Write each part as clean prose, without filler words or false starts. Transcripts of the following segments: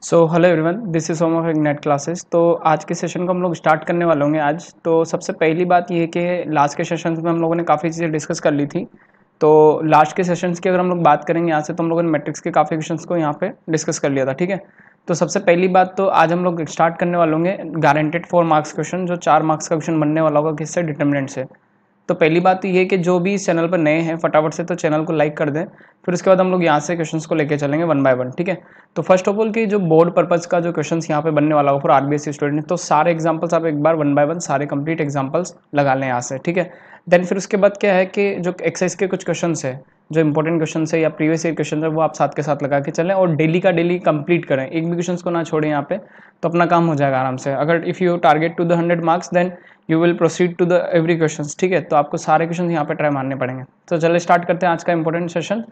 So hello everyone, this is Som of Ignite classes. तो आज के सेशन को हम लोग स्टार्ट करने वाले होंगे आज। तो सबसे पहली बात ये है कि लास्ट के सेशंस में हम लोगों ने काफ़ी चीज़ें डिस्कस कर ली थी। तो लास्ट के सेशंस की अगर हम लोग बात करेंगे यहाँ से, तो हम लोगों ने मैट्रिक्स के काफ़ी क्वेश्चंस को यहाँ पे डिस्कस कर लिया था। ठीक है, तो सबसे पहली बात तो आज हम लोग स्टार्ट करने वाले होंगे गारंटेड 4 मार्क्स क्वेश्चन, जो 4 मार्क्स का क्वेश्चन बनने वाला होगा किससे, डिटर्मिनेंट से। तो पहली बात तो ये कि जो भी इस चैनल पर नए हैं फटाफट से तो चैनल को लाइक कर दें। फिर उसके बाद हम लोग यहाँ से क्वेश्चंस को लेके चलेंगे वन बाय वन। ठीक है, तो फर्स्ट ऑफ ऑल कि जो बोर्ड पर्पस का जो क्वेश्चंस यहाँ पे बनने वाला हो फॉर आरबीएससी स्टूडेंट, तो सारे एग्जांपल्स आप एक बार वन बाय वन सारे कंप्लीट एग्जांपल्स लगा लें यहाँ से। ठीक है, देन फिर उसके बाद क्या है कि जो एक्सरसाइज के कुछ क्वेश्चन है, जो इंपॉर्टेंट क्वेश्चन है या प्रीवियस ईयर क्वेश्चन है, वो आप साथ के साथ लगा के चलें और डेली का डेली कंप्लीट करें, एक भी क्वेश्चन को ना छोड़ें यहाँ पे, तो अपना काम हो जाएगा आराम से। अगर if you target to the 100 marks then you will proceed to the every question. ठीक है, तो आपको सारे क्वेश्चन यहाँ पे ट्राई मारने पड़ेंगे। तो चलिए स्टार्ट करते हैं आज का important session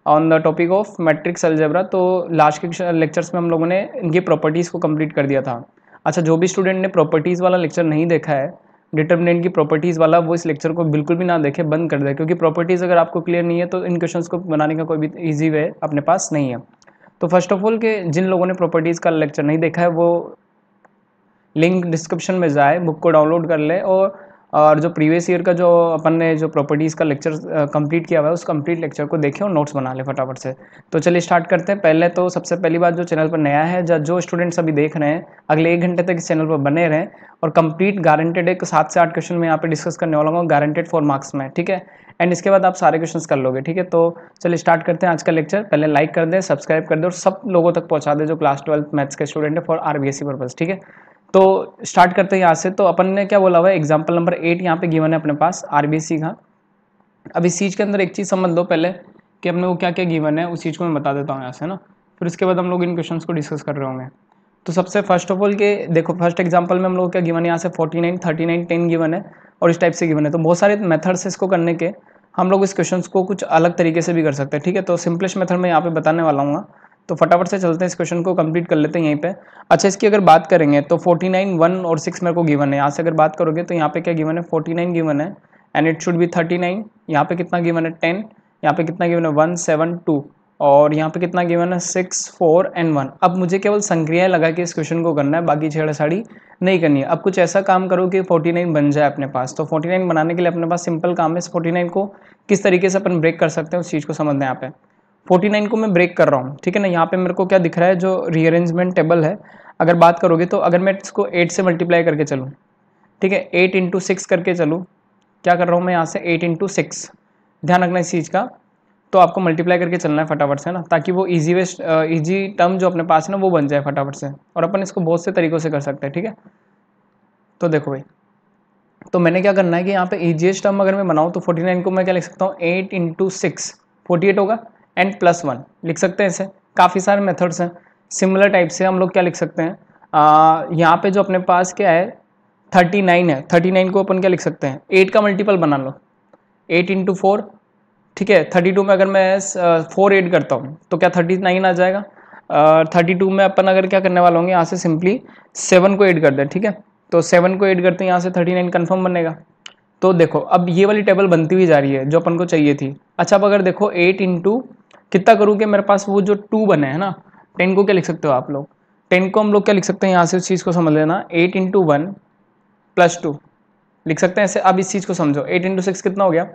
on the topic of matrix algebra. तो लास्ट के लेक्चर्स में हम लोगों ने इनकी प्रॉपर्टीज़ को कंप्लीट कर दिया था। अच्छा, जो भी स्टूडेंट ने प्रॉपर्टीज़ वाला लेक्चर नहीं देखा है, डिटर्मिनेंट की प्रॉपर्टीज़ वाला, वो इस लेक्चर को बिल्कुल भी ना देखे, बंद कर दे, क्योंकि प्रॉपर्टीज़ अगर आपको क्लियर नहीं है तो इन क्वेश्चंस को बनाने का कोई भी ईजी वे अपने पास नहीं है। तो फर्स्ट ऑफ ऑल के जिन लोगों ने प्रॉपर्टीज़ का लेक्चर नहीं देखा है, वो लिंक डिस्क्रिप्शन में जाए, बुक को डाउनलोड कर ले और जो प्रीवियस ईयर का जो अपन ने जो प्रॉपर्टीज़ का लेक्चर कंप्लीट किया हुआ है, उस कंप्लीट लेक्चर को देखें और नोट्स बना ले फटाफट से। तो चलिए स्टार्ट करते हैं। पहले तो सबसे पहली बात, जो चैनल पर नया है, जो स्टूडेंट्स अभी देख रहे हैं, अगले 1 घंटे तक इस चैनल पर बने रहें और कंप्लीट गारंटेड एक 7 से 8 क्वेश्चन में यहाँ पे डिस्कस करने वाला हूँ, गारंटेड 4 मार्क्स में। ठीक है, एंड इसके बाद आप सारे क्वेश्चन कर लोगे। ठीक है, तो चलिए स्टार्ट करते हैं आज का लेक्चर। पहले लाइक कर दें, सब्सक्राइब कर दें और सब लोगों तक पहुँचा दें जो क्लास 12 मैथ्स के स्टूडेंट है फॉर आरबीएससी पर्पज। ठीक है, तो स्टार्ट करते हैं यहाँ से। तो अपन ने क्या बोला हुआ है, एग्जाम्पल नंबर 8 यहाँ पे गिवन है अपने पास आरबीएससी का। अब इस चीज़ के अंदर एक चीज़ समझ लो पहले कि अपने को क्या क्या गिवन है, उस चीज़ को मैं बता देता हूँ यहाँ से ना। फिर उसके बाद हम लोग इन क्वेश्चन को डिस्कस कर रहे होंगे। तो सबसे फर्स्ट ऑफ ऑल के देखो, फर्स्ट एग्जाम्पल में हम लोग क्या गिवन है यहाँ से 49, 39, 10 गिवन है और इस टाइप से गिवन है। तो बहुत सारे मेथड्स इसको करने के, हम लोग इस क्वेश्चन को कुछ अलग तरीके से भी कर सकते हैं। ठीक है, तो सिंपलेस्ट मेथड में यहाँ पे बताने वाला हूँ। तो फटाफट से चलते हैं, इस क्वेश्चन को कंप्लीट कर लेते हैं यहीं पे। अच्छा, इसकी अगर बात करेंगे तो 49, 1 और 6 मेरे को गिवन है। यहाँ से अगर बात करोगे तो यहाँ पे क्या गिवन है, 49 गिवन है एंड इट शुड बी 39। यहाँ पे कितना गिवन है, 10। यहाँ पे कितना गिवन है, 1, 7, 2 और यहाँ पे कितना गिवन है, 6, 4 एंड 1। अब मुझे केवल संक्रियाएं लगा के इस क्वेश्चन को करना है, बाकी छेड़छाड़ी नहीं करनी है। अब कुछ ऐसा काम करो कि 49 बन जाए अपने पास। तो 49 बनाने के लिए अपने पास सिंपल काम है, इस 49 को किस तरीके से अपन ब्रेक कर सकते हैं उस चीज़ को समझना है। यहाँ पे 49 को मैं ब्रेक कर रहा हूँ। ठीक है ना, यहाँ पे मेरे को क्या दिख रहा है, जो रीअरेंजमेंट टेबल है, अगर बात करोगे तो अगर मैं इसको 8 से मल्टीप्लाई करके चलूँ, ठीक है, 8 इंटू 6 करके चलूँ, क्या कर रहा हूँ मैं यहाँ से 8 इंटू 6, ध्यान रखना इस चीज़ का। तो आपको मल्टीप्लाई करके चलना है फटाफट से ना, ताकि वो ईजी टर्म जो अपने पास है ना वो बन जाए फटाफट से। और अपन इसको बहुत से तरीक़ों से कर सकते हैं। ठीक है, तो देखो भाई, तो मैंने क्या करना है कि यहाँ पे ईजीएस्ट टर्म अगर मैं बनाऊँ तो 49 को मैं क्या लिख सकता हूँ, 8 इंटू 6 48 होगा एंड +1 लिख सकते हैं। ऐसे काफ़ी सारे मेथड्स हैं। सिमिलर टाइप से हम लोग क्या लिख सकते हैं, यहाँ पे जो अपने पास क्या है 39 है, 39 को अपन क्या लिख सकते हैं, 8 का मल्टीपल बना लो, 8 इंटू 4। ठीक है, 32 में अगर मैं 4 ऐड करता हूँ तो क्या 39 आ जाएगा। 32 में अपन अगर क्या करने वाले होंगे, यहाँ से सिंपली 7 को ऐड कर दें। ठीक है, तो 7 को ऐड करते हैं, यहाँ से 39 कन्फर्म बनेगा। तो देखो अब ये वाली टेबल बनती हुई जा रही है जो अपन को चाहिए थी। अच्छा, अब अगर देखो 8 इंटू कितना करूँ कि मेरे पास वो जो 2 बने हैं ना, 10 को क्या लिख सकते हो आप लोग, 10 को हम लोग क्या लिख सकते हैं, यहाँ से उस चीज़ को समझ लेना, 8 इंटू 1 + 2 लिख सकते हैं ऐसे। अब इस चीज़ को समझो, 8 इंटू 6 कितना हो गया,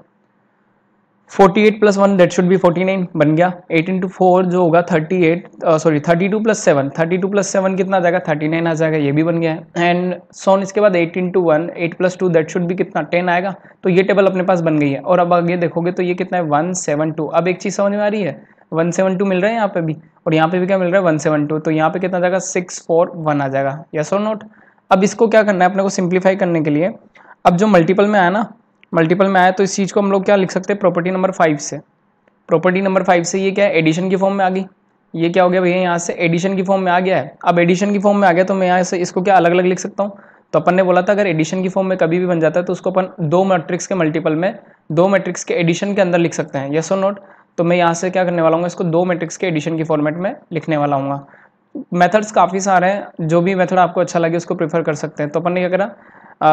48 + 1 दैट शुड बी 49 बन गया। 8 इंटू 4 जो होगा 32 + 7, 32 + 7 कितना आ जाएगा, 39 आ जाएगा, ये भी बन गया है। एंड सोन इसके बाद 8 इंटू 1 8 + 2 दैट शुड बी कितना, 10 आएगा। तो ये टेबल अपने पास बन गई है। और अब आगे देखोगे तो ये कितना है, 172। अब एक चीज़ समझ में आ रही है, 172 मिल रहा है यहाँ पे भी और यहाँ पे भी क्या मिल रहा है, 172। तो यहाँ पे कितना आ जाएगा, 6, 4, 1 आ जाएगा, यस और नोट। अब इसको क्या करना है अपने को सिंप्लीफाई करने के लिए, अब जो मल्टीपल में आया ना, मल्टीपल में आया तो इस चीज़ को हम लोग क्या लिख सकते हैं, प्रॉपर्टी नंबर 5 से। प्रॉपर्टी नंबर 5 से ये क्या है, एडिशन की फॉर्म में आ गई। ये क्या हो गया भैया, यहाँ से एडिशन की फॉर्म में आ गया है। अब एडिशन की फॉर्म में आ गया तो मैं यहाँ से इसको क्या अलग अलग लिख सकता हूँ। तो अपन ने बोला था अगर एडिशन की फॉर्म में कभी भी बन जाता है तो उसको अपन 2 मैट्रिक्स के मल्टीपल में, 2 मैट्रिक्स के एडिशन के अंदर लिख सकते हैं, यस और नोट। तो मैं यहाँ से क्या करने वाला हूँ, इसको 2 मैट्रिक्स के एडिशन की फॉर्मेट में लिखने वाला हूँ। मेथड्स काफ़ी सारे हैं, जो भी मेथड आपको अच्छा लगे उसको प्रेफर कर सकते हैं। तो अपन ने क्या करा,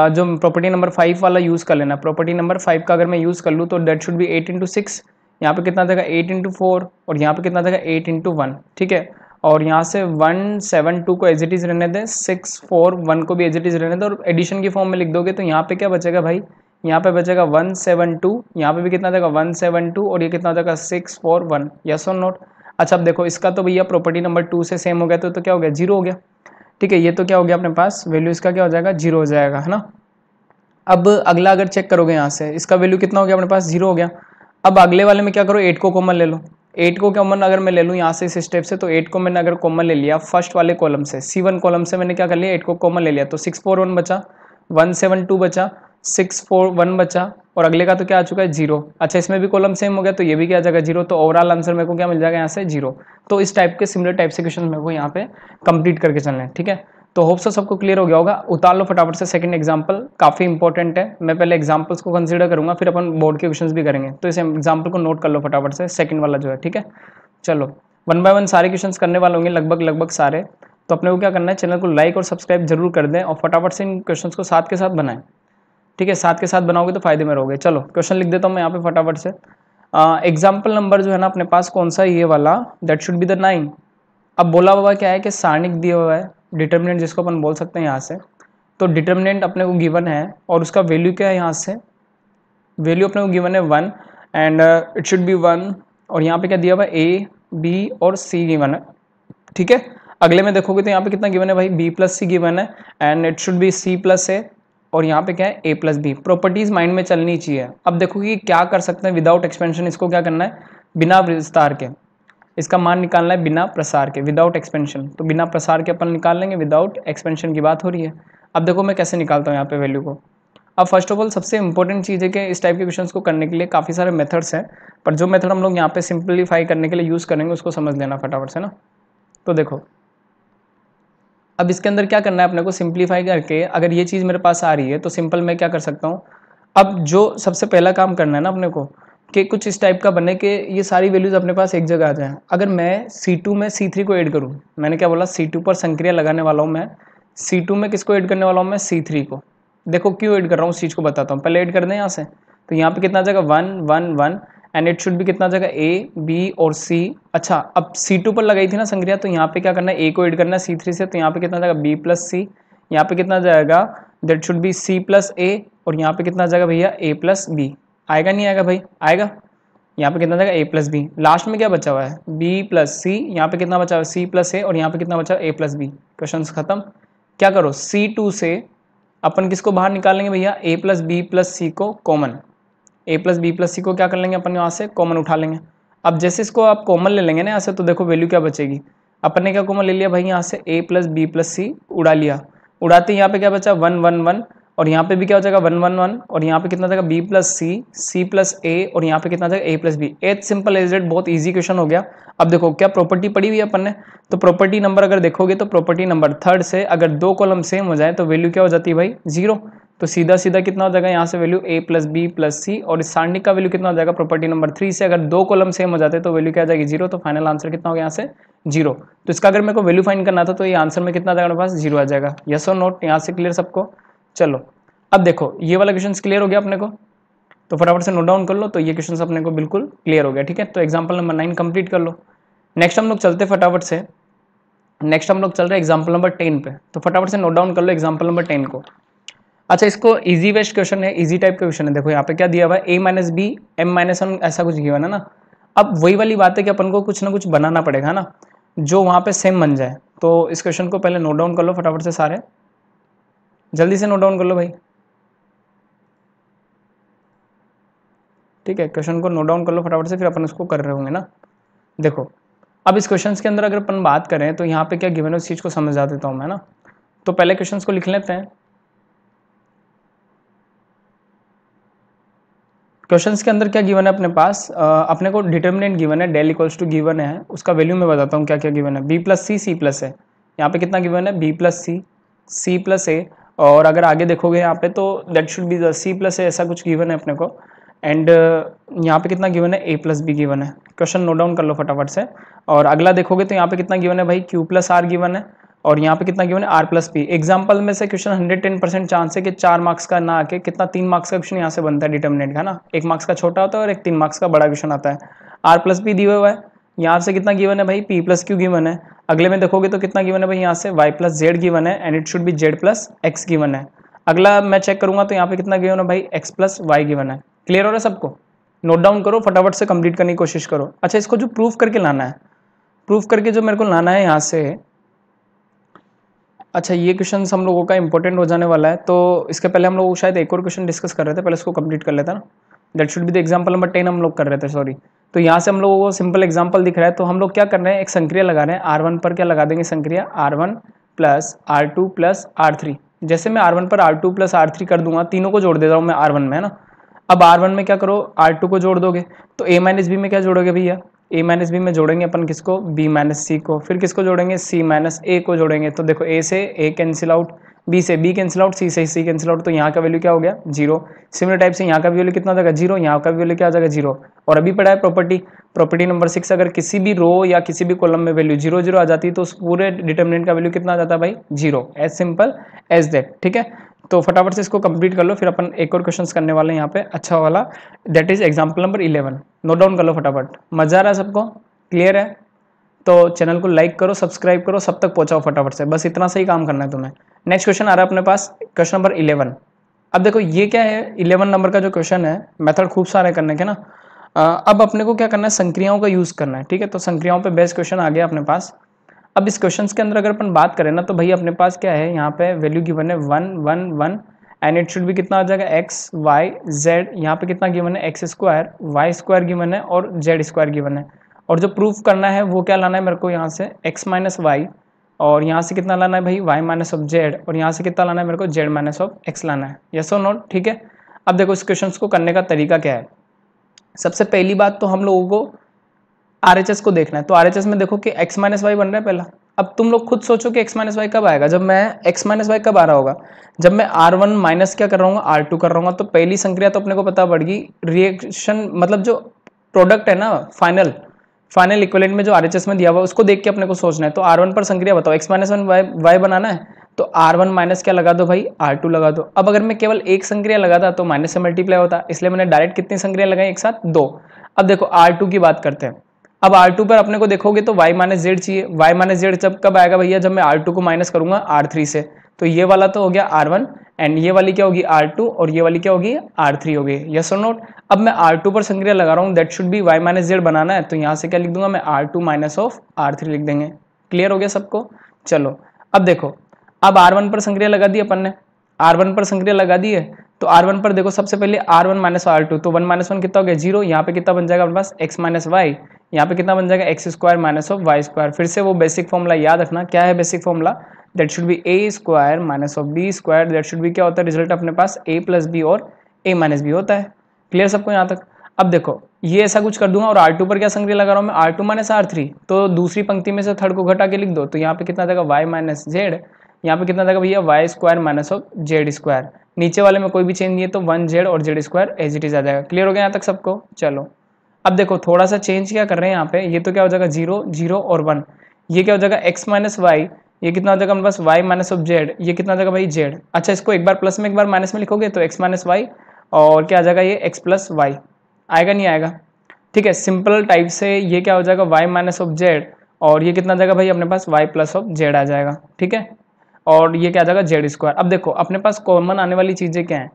जो प्रॉपर्टी नंबर 5 वाला यूज़ कर लेना। प्रॉपर्टी नंबर 5 का अगर मैं यूज़ कर लूँ तो दैट शुड बी 8 इंटू 6, यहाँ पे कितना देगा 8 इंटू 4 और यहाँ पे कितना देगा 8 इंटू 1। ठीक है, और यहाँ से 172 को एज इट इज़ रहने दें, 641 को भी एज इट इज़ रहने दें, और एडिशन की फॉर्म में लिख दोगे तो यहाँ पे क्या बचेगा भाई, यहाँ पे बचेगा 172, यहाँ पे भी कितना देगा 172, और ये कितना हो जाएगा 641। यस और नोट। अच्छा अब देखो इसका तो भैया प्रॉपर्टी नंबर 2 से सेम हो गया, तो क्या हो गया, 0 हो गया। ठीक है, ये तो क्या हो गया अपने पास, वैल्यू इसका क्या हो जाएगा, 0 हो जाएगा, है ना। अब अगला अगर चेक करोगे यहाँ से, इसका वैल्यू कितना हो गया अपने पास, 0 हो गया। अब अगले वाले में क्या करो, 8 को कॉमन ले लो। 8 को कॉमन अगर मैं ले लूँ यहाँ से इस स्टेप से, तो 8 को मैंने अगर कॉमन ले लिया फर्स्ट वाले कॉलम से, C1 कॉलम से मैंने क्या कर लिया, 8 को कॉमन ले लिया, तो 641 बचा, 172 बचा, 641 बचा, और अगले का तो क्या आ चुका है, 0। अच्छा इसमें भी कॉलम सेम हो गया, तो ये भी क्या आ जाएगा, 0। तो ओवरऑल आंसर मेरे को क्या मिल जाएगा यहाँ से, 0। तो इस टाइप के सिमिलर टाइप से क्वेश्चन मेरे को यहाँ पे कंप्लीट करके चलना है। ठीक है, तो होप सो सबको क्लियर हो गया होगा। उतार लो फटाफट से सेकंड एग्जांपल, काफी इंपॉर्टेंट है। मैं पहले एग्जांपल्स को कंसीडर करूंगा, फिर अपन बोर्ड के क्वेश्चंस भी करेंगे, तो इस एग्जांपल को नोट कर लो फटाफट से, सेकंड वाला जो है। ठीक है, चलो 1 बाय 1 सारे क्वेश्चंस करने वाले होंगे, लगभग सारे। तो अपने को क्या करना है, चैनल को लाइक और सब्सक्राइब जरूर कर दें, और फटाफट से इन क्वेश्चंस को साथ के साथ बनाएं। ठीक है, साथ के साथ बनाओगे तो फायदे में रहोगे। चलो क्वेश्चन लिख देता हूँ मैं यहाँ पे फटाफट से। एग्जाम्पल नंबर जो है ना अपने पास कौन सा, ये वाला, दैट शुड बी द 9। अब बोला हुआ क्या है कि सारणिक दिया हुआ है, डिटर्मिनेंट जिसको अपन बोल सकते हैं यहाँ से। तो डिटर्मिनेंट अपने को गिवन है, और उसका वैल्यू क्या है, यहाँ से वैल्यू अपने को गिवन है 1, एंड इट शुड बी 1। और यहाँ पे क्या दिया हुआ है, A, B और C गिवन है। ठीक है, अगले में देखोगे तो यहाँ पे कितना गिवन है भाई, B प्लस C गिवन है, and it should be C plus A, और यहाँ पे क्या है, A plus B। Properties mind में चलनी चाहिए। अब देखो कि क्या कर सकते हैं विदाउट एक्सपेंशन, इसको क्या करना है, बिना विस्तार के इसका मान निकालना है, बिना प्रसार के, विदाउट एक्सपेंशन। तो बिना प्रसार के अपन निकाल लेंगे, विदाउट एक्सपेंशन की बात हो रही है। अब देखो मैं कैसे निकालता हूँ यहाँ पे वैल्यू को। अब फर्स्ट ऑफ ऑल सबसे इंपॉर्टेंट चीज़ है कि इस टाइप के क्वेश्चंस को करने के लिए काफ़ी सारे मेथड्स हैं, पर जो मेथड हम लोग यहाँ पे सिंपलीफाई करने के लिए यूज़ करेंगे उसको समझ लेना फटाफट से ना। तो देखो अब इसके अंदर क्या करना है अपने को, सिंपलीफाई करके अगर ये चीज़ मेरे पास आ रही है तो सिंपल मैं क्या कर सकता हूँ। अब जो सबसे पहला काम करना है ना अपने को, कि कुछ इस टाइप का बने कि ये सारी वैल्यूज अपने पास एक जगह आ जाए। अगर मैं C2 में C3 को ऐड करूँ, मैंने क्या बोला, C2 पर संक्रिया लगाने वाला हूँ मैं, C2 में किसको ऐड करने वाला हूँ मैं, C3 को। देखो क्यों ऐड कर रहा हूँ उस चीज़ को बताता हूँ, पहले ऐड कर दें यहाँ से। तो यहाँ पे कितना आ जाएगा 1 1 1, एंड इट शुड भी कितना आ जाएगा, A B और C। अच्छा अब C2 पर लगाई थी ना संक्रिया, तो यहाँ पे क्या करना है, A को ऐड करना है C3 से, तो यहाँ पे कितना आ जाएगा B प्लस C। यहाँ पे कितना आ जाएगा, that should be C plus A, और यहाँ पे कितना आ जाएगा भैया A प्लस B। आएगा नहीं आएगा भाई, आएगा। यहाँ पे कितना आ जाएगा A प्लस B। लास्ट में क्या बचा हुआ है, B प्लस C। यहाँ पे कितना बचा हुआ है, C प्लस A, और यहाँ पे कितना बचा हुआ है, A प्लस B। क्वेश्चन खत्म। क्या करो, C2 से अपन किसको बाहर निकाल लेंगे भैया, A plus B plus C को common. A plus B plus C को क्या कर लेंगे अपन, यहाँ से कॉमन उठा लेंगे। अब जैसे इसको आप कॉमन ले लेंगे ना यहाँ से, तो देखो वैल्यू क्या बचेगी। अपन ने क्या कॉमन ले लिया भाई, यहाँ से A plus B plus C उड़ा लिया, उड़ाते यहाँ पे क्या बचा 1 1 1, और यहाँ पे भी क्या हो जाएगा 1 1 1, और यहाँ पे कितना जाएगा B plus C, C plus A, और यहाँ पे कितना जाएगा A plus B। As simple as it, बहुत ईजी क्वेश्चन हो गया। अब देखो क्या प्रॉपर्टी पड़ी हुई है अपन ने, तो प्रॉपर्टी नंबर अगर देखोगे तो प्रॉपर्टी नंबर 3 से अगर दो कॉलम सेम हो जाए तो वैल्यू क्या हो जाती है भाई, 0। तो सीधा सीधा कितना हो जाएगा यहाँ से value A plus B plus C, और इस सारणी का वैल्यू कितना हो जाएगा प्रॉपर्टी नंबर 3 से, अगर दो कॉलम सेम हो जाते तो वैल्यू क्या आ जाएगी, 0। तो फाइनल आंसर कितना हो गया यहाँ से 0। तो इसका अगर मेरे को वैल्यू फाइंड करना था तो ये आंसर में कितना आ जाएगा मेरे पास, 0 आ जाएगा। यस और नोट, यहाँ से क्लियर सबको। चलो अब देखो ये वाला क्वेश्चन क्लियर हो गया अपने को, तो फटाफट से नोट डाउन कर लो। तो ये क्वेश्चन अपने को बिल्कुल क्लियर हो गया। ठीक है, तो एग्जाम्पल नंबर 9 कंप्लीट कर लो। नेक्स्ट हम लोग चलते फटाफट से, नेक्स्ट हम लोग चल रहे हैं एग्जाम्पल नंबर 10 पे। तो फटाफट से नोट डाउन कर लो एग्जाम्पल नंबर 10 को। अच्छा इसको इजी वेस्ट क्वेश्चन है, इजी टाइप का क्वेश्चन है। देखो यहाँ पे क्या दिया हुआ है, A minus b M minus 1 ऐसा कुछ गिवन है ना। अब वही वाली बात है कि अपन को कुछ ना कुछ बनाना पड़ेगा ना, जो वहाँ पे सेम बन जाए। तो इस क्वेश्चन को पहले नोट डाउन कर लो फटाफट से, सारे जल्दी से नोट डाउन कर लो भाई। ठीक है, क्वेश्चन को नोट डाउन कर लो फटाफट से, फिर अपन उसको कर रहे होंगे ना। देखो अब इस क्वेश्चन के अंदर अगर अपन बात करें तो यहाँ पे क्या गिवन है उस चीज़ को समझा देता हूँ मैं ना। तो पहले क्वेश्चन को लिख लेते हैं। क्वेश्चंस के अंदर क्या गिवन है अपने पास, अपने को डिटर्मिनेंट गिवन है, डेल इक्वल्स टू गिवन है, उसका वैल्यू मैं बताता हूँ क्या क्या गिवन है। B plus C C plus है, यहाँ पे कितना गिवन है, B plus C C plus A, और अगर आगे देखोगे यहाँ पे तो that should be the C plus A, ऐसा कुछ गिवन है अपने को। एंड यहाँ पे कितना गिवन है, A प्लस बी गिवन है। क्वेश्चन नोट डाउन कर लो फटाफट से। और अगला देखोगे तो यहाँ पे कितना गिवन है भाई, Q प्लस आर गिवन है, और यहाँ पे कितना गिवन है, R प्लस पी। एग्जाम्पल में से क्वेश्चन 110% चांस है कि 4 मार्क्स का ना आके कितना 3 मार्क्स का क्वेश्चन यहाँ से बनता है डिटर्मिनेंट का ना। 1 मार्क्स का छोटा होता है और एक 3 मार्क्स का बड़ा क्वेश्चन आता है। R प्लस पी दिया हुआ है, यहाँ से कितना गिवन है भाई, p प्लस क्यू गिवन है। अगले में देखोगे तो कितना गिवन है भाई, यहाँ से y प्लस जेड गिवन है and it should B z plus x given है। अगला मैं चेक करूंगा तो यहाँ पे कितना गिवन है भाई, x प्लस वाई गिवन है। क्लियर हो रहा है सबको? नोट डाउन करो, फटाफट से कंप्लीट करने की कोशिश करो। अच्छा, इसको जो प्रूफ करके लाना है, प्रूफ करके जो मेरे को लाना है यहाँ से, अच्छा ये क्वेश्चन हम लोगों का इंपॉर्टेंट हो जाने वाला है। तो इसके पहले हम लोग शायद एक और क्वेश्चन डिस्कस कर रहे थे, पहले इसको कंप्लीट कर लेते हैं ना। That should be the example number 10 हम लोग कर रहे थे, सॉरी। तो यहाँ से हम लोगों को सिंपल एग्जांपल दिख रहा है, तो हम लोग क्या कर रहे हैं, एक संक्रिया लगा रहे हैं। R1 पर क्या लगा देंगे संक्रिया, R1 plus R2 plus R3। जैसे मैं R1 पर R2 प्लस R3 कर दूंगा, तीनों को जोड़ देता हूँ मैं R1 में, है ना। अब R1 में क्या करो, R2 को जोड़ दोगे तो A माइनस बी में क्या जोड़ोगे भैया, A माइनस बी में जोड़ेंगे अपन किसको, B माइनस सी को। फिर किसको जोड़ेंगे, C माइनस A को जोड़ेंगे। तो देखो A से A कैंसिल आउट, B से B कैंसिल आउट, C से C कैंसिल आउट, तो यहाँ का वैल्यू क्या हो गया, 0। सिमिलर टाइप से यहाँ का वैल्यू कितना हो जाएगा, 0, यहाँ का वैल्यू क्या हो जाएगा, 0। और अभी पढ़ा है प्रॉपर्टी नंबर 6, अगर किसी भी रो या किसी भी कॉलम में वैल्यू 0 0 आ जाती है तो उस पूरे डिटर्मिनेंट का वैल्यू कितना आ जाता है भाई, 0। एज सिंपल एज दैट, ठीक है। तो फटाफट से इसको कंप्लीट कर लो, फिर अपन एक और क्वेश्चन करने वाले हैं यहाँ पे अच्छा वाला, that is example number 11। Note down कर लो फटाफट। मजा आ रहा है सबको, क्लियर है? तो चैनल को लाइक करो, सब्सक्राइब करो, सब तक पहुंचाओ फटाफट से, बस इतना सही काम करना है तुम्हें। नेक्स्ट क्वेश्चन आ रहा है अपने पास, क्वेश्चन नंबर 11। अब देखो ये क्या है, 11 नंबर का जो क्वेश्चन है, मेथड खूब सारे करने के ना। अब अपने को क्या करना है, संक्रियाओं का यूज करना है, ठीक है। तो संक्रियाओं पे बेस्ट क्वेश्चन आ गया अपने पास। अब इस क्वेश्चन के अंदर अगर अपन बात करें ना, तो भाई अपने पास क्या है, यहाँ पे वैल्यू गिवन है 1 1 1 एंड इट शुड भी कितना आ जाएगा, एक्स वाई जेड। यहाँ पे कितना गिवन है, x square y square given है और जेड स्क्वायर गिवन है। और जो प्रूफ करना है वो क्या लाना है मेरे को, यहाँ से एक्स माइनस वाई, और यहाँ से कितना लाना है भाई, वाई माइनस ऑफ जेड, और यहाँ से कितना लाना है मेरे को, जेड माइनस ऑफ एक्स लाना है। यस और नोट, ठीक है। अब देखो इस क्वेश्चन को करने का तरीका क्या है। सबसे पहली बात तो हम लोगों को RHS को देखना है। तो RHS में देखो कि x माइनस वाई बन रहा है पहला। अब तुम लोग खुद सोचो कि x माइनस वाई कब आएगा, जब मैं x माइनस वाई कब आ रहा होगा, जब मैं R1 माइनस क्या कर रहा हूँ, R2 कर रहा हूँ। तो पहली संक्रिया तो अपने को पता पड़ गई, रिएक्शन मतलब जो प्रोडक्ट है ना, फाइनल इक्विवेलेंट में जो RHS में दिया हुआ उसको देख के अपने को सोचना है। तो R1 पर संक्रिया बताओ, x माइनस वन वाई बनाना है, तो R1 माइनस क्या लगा दो भाई, R2 लगा दो। अब अगर मैं केवल एक संक्रिया लगाता तो माइनस से मल्टीप्लाई होता, इसलिए मैंने डायरेक्ट कितनी संक्रिया लगाई, एक साथ 2। अब देखो R2 की बात करते हैं। अब R2 पर अपने को देखोगे तो y माइनस जेड चाहिए। y माइनस जेड जब कब आएगा भैया, जब मैं R2 को माइनस करूंगा R3 से। तो ये वाला तो हो गया R1 एंड ये वाली क्या होगी, R2, और ये वाली क्या होगी, R3 होगी। यस और नोट। अब मैं R2 पर संक्रिया लगा रहा हूँ, that should be y minus Z बनाना है, तो यहाँ से क्या लिख दूंगा मैं, R2 माइनस ऑफ R3 लिख देंगे। क्लियर हो गया सबको? चलो अब देखो, अब R1 पर संक्रिया लगा दी अपन ने, R1 पर संक्रिया लगा दी है। तो R1 पर देखो सबसे पहले R1 माइनस R2, तो 1 माइनस 1 कितना हो गया, 0। यहाँ पे कितना बन जाएगा अपने पास, x माइनस वाई। यहाँ पे कितना बन जाएगा, x square minus of y square. फिर से वो बेसिक फॉर्मूला याद रखना, क्या है basic formula, that should be a square minus of b square. That should be क्या होता है, रिजल्ट अपने पास a प्लस बी और a माइनस बी होता है। क्लियर सबको यहाँ तक? अब देखो ये ऐसा कुछ कर दूंगा, और R2 पर क्या संक्रिया लगा रहा हूँ मैं, R2 माइनस R3। तो दूसरी पंक्ति में से थर्ड को घटा के लिख दो, तो यहाँ पे कितना जाएगा, y माइनस जेड। यहाँ पे कितना जाएगा भैया, y square minus of z square. नीचे वाले में कोई भी चेंज नहीं है, तो 1 जेड और Z square as it is आ जाएगा। क्लियर हो गया यहाँ तक सबको? चलो अब देखो थोड़ा सा चेंज क्या कर रहे हैं यहाँ पे, ये तो क्या हो जाएगा 0 0 और 1, ये क्या हो जाएगा x माइनस वाई, ये कितना हो जाएगा हमारे पास y माइनस ऑफ जेड, ये कितना हो जाएगा भाई z। अच्छा इसको एक बार प्लस में एक बार माइनस में लिखोगे तो x माइनस वाई और क्या आ जाएगा ये x प्लस वाई, आएगा नहीं आएगा? ठीक है, सिंपल टाइप से ये क्या हो जाएगा y माइनस ऑफ जेड, और ये कितना आ जाएगा भाई अपने पास y प्लस ऑफ जेड आ जाएगा। ठीक है, और ये क्या आ जाएगा जेड स्क्वायर। अब देखो अपने पास कॉमन आने वाली चीजें क्या है,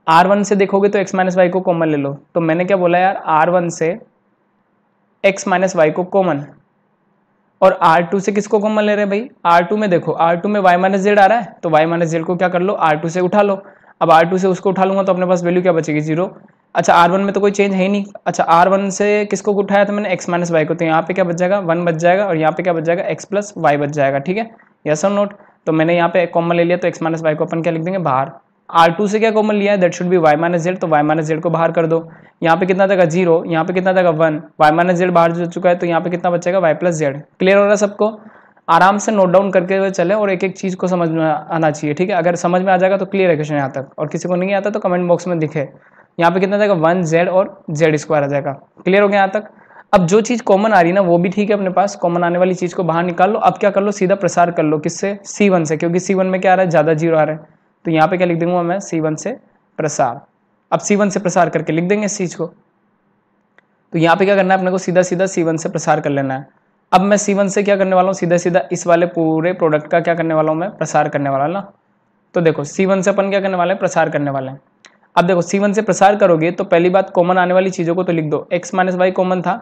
R1 से देखोगे तो x माइनस वाई को कॉमन ले लो। तो मैंने क्या बोला यार, R1 से x माइनस वाई को कॉमन, और R2 से किसको कॉमन ले रहे हैं भाई, R2 में देखो R2 में y माइनस जेड आ रहा है, तो y माइनस जेड को क्या कर लो, R2 से उठा लो। अब R2 से उसको उठा लूंगा तो अपने पास वैल्यू क्या बचेगी, 0। अच्छा R1 में तो कोई चेंज है ही नहीं। अच्छा R1 से किसको उठाया था मैंने, x माइनस वाई को, तो यहाँ पे क्या बच जाएगा, 1 बच जाएगा, और यहाँ पे क्या बच जाएगा, x प्लस वाई बच जाएगा। ठीक है, यस और नोट। तो मैंने यहाँ पे कॉमन ले लिया, तो x माइनस वाई को अपन क्या लिख देंगे बाहर। R2 से क्या कॉमन लिया है, that should be y minus Z, तो y माइनस जेड को बाहर कर दो। यहाँ पे कितना जाएगा 0, यहाँ पे कितना जाएगा 1, y माइनस जेड बाहर जा चुका है, तो यहाँ पे कितना बचेगा y प्लस जेड। क्लियर हो रहा है सबको? आराम से नोट डाउन करके हुए चले, और एक एक चीज को समझ में आना चाहिए। ठीक है, अगर समझ में आ जाएगा तो क्लियर है क्वेश्चन यहाँ तक, और किसी को नहीं आता तो कमेंट बॉक्स में दिखे। यहाँ पे कितना जाएगा 1 जेड और जेड स्क्वायर आ जाएगा। क्लियर हो गया यहाँ तक? अब जो चीज कॉमन आ रही है ना वो भी ठीक है, अपने पास कॉमन आने वाली चीज को बाहर निकाल लो। अब क्या कर लो, सीधा प्रसार कर लो, किससे, C1 से, क्योंकि C1 में क्या आ रहा है, ज्यादा 0 आ रहा है। तो यहाँ पे क्या लिख दूंगा मैं, C1 से प्रसार। अब C1 से प्रसार करके लिख देंगे इस चीज को। तो यहाँ पे क्या करना है अपने को, सीधा सीधा C1 से प्रसार कर लेना है। अब मैं C1 से क्या करने वाला हूँ, सीधा सीधा इस वाले पूरे प्रोडक्ट का क्या करने वाला हूँ मैं, प्रसार करने वाला ना। तो देखो C1 से अपन क्या करने वाले हैं, प्रसार करने वाले हैं। अब देखो C1 से प्रसार करोगे तो पहली बात कॉमन आने वाली चीज़ों को तो लिख दो, x माइनस वाई कॉमन था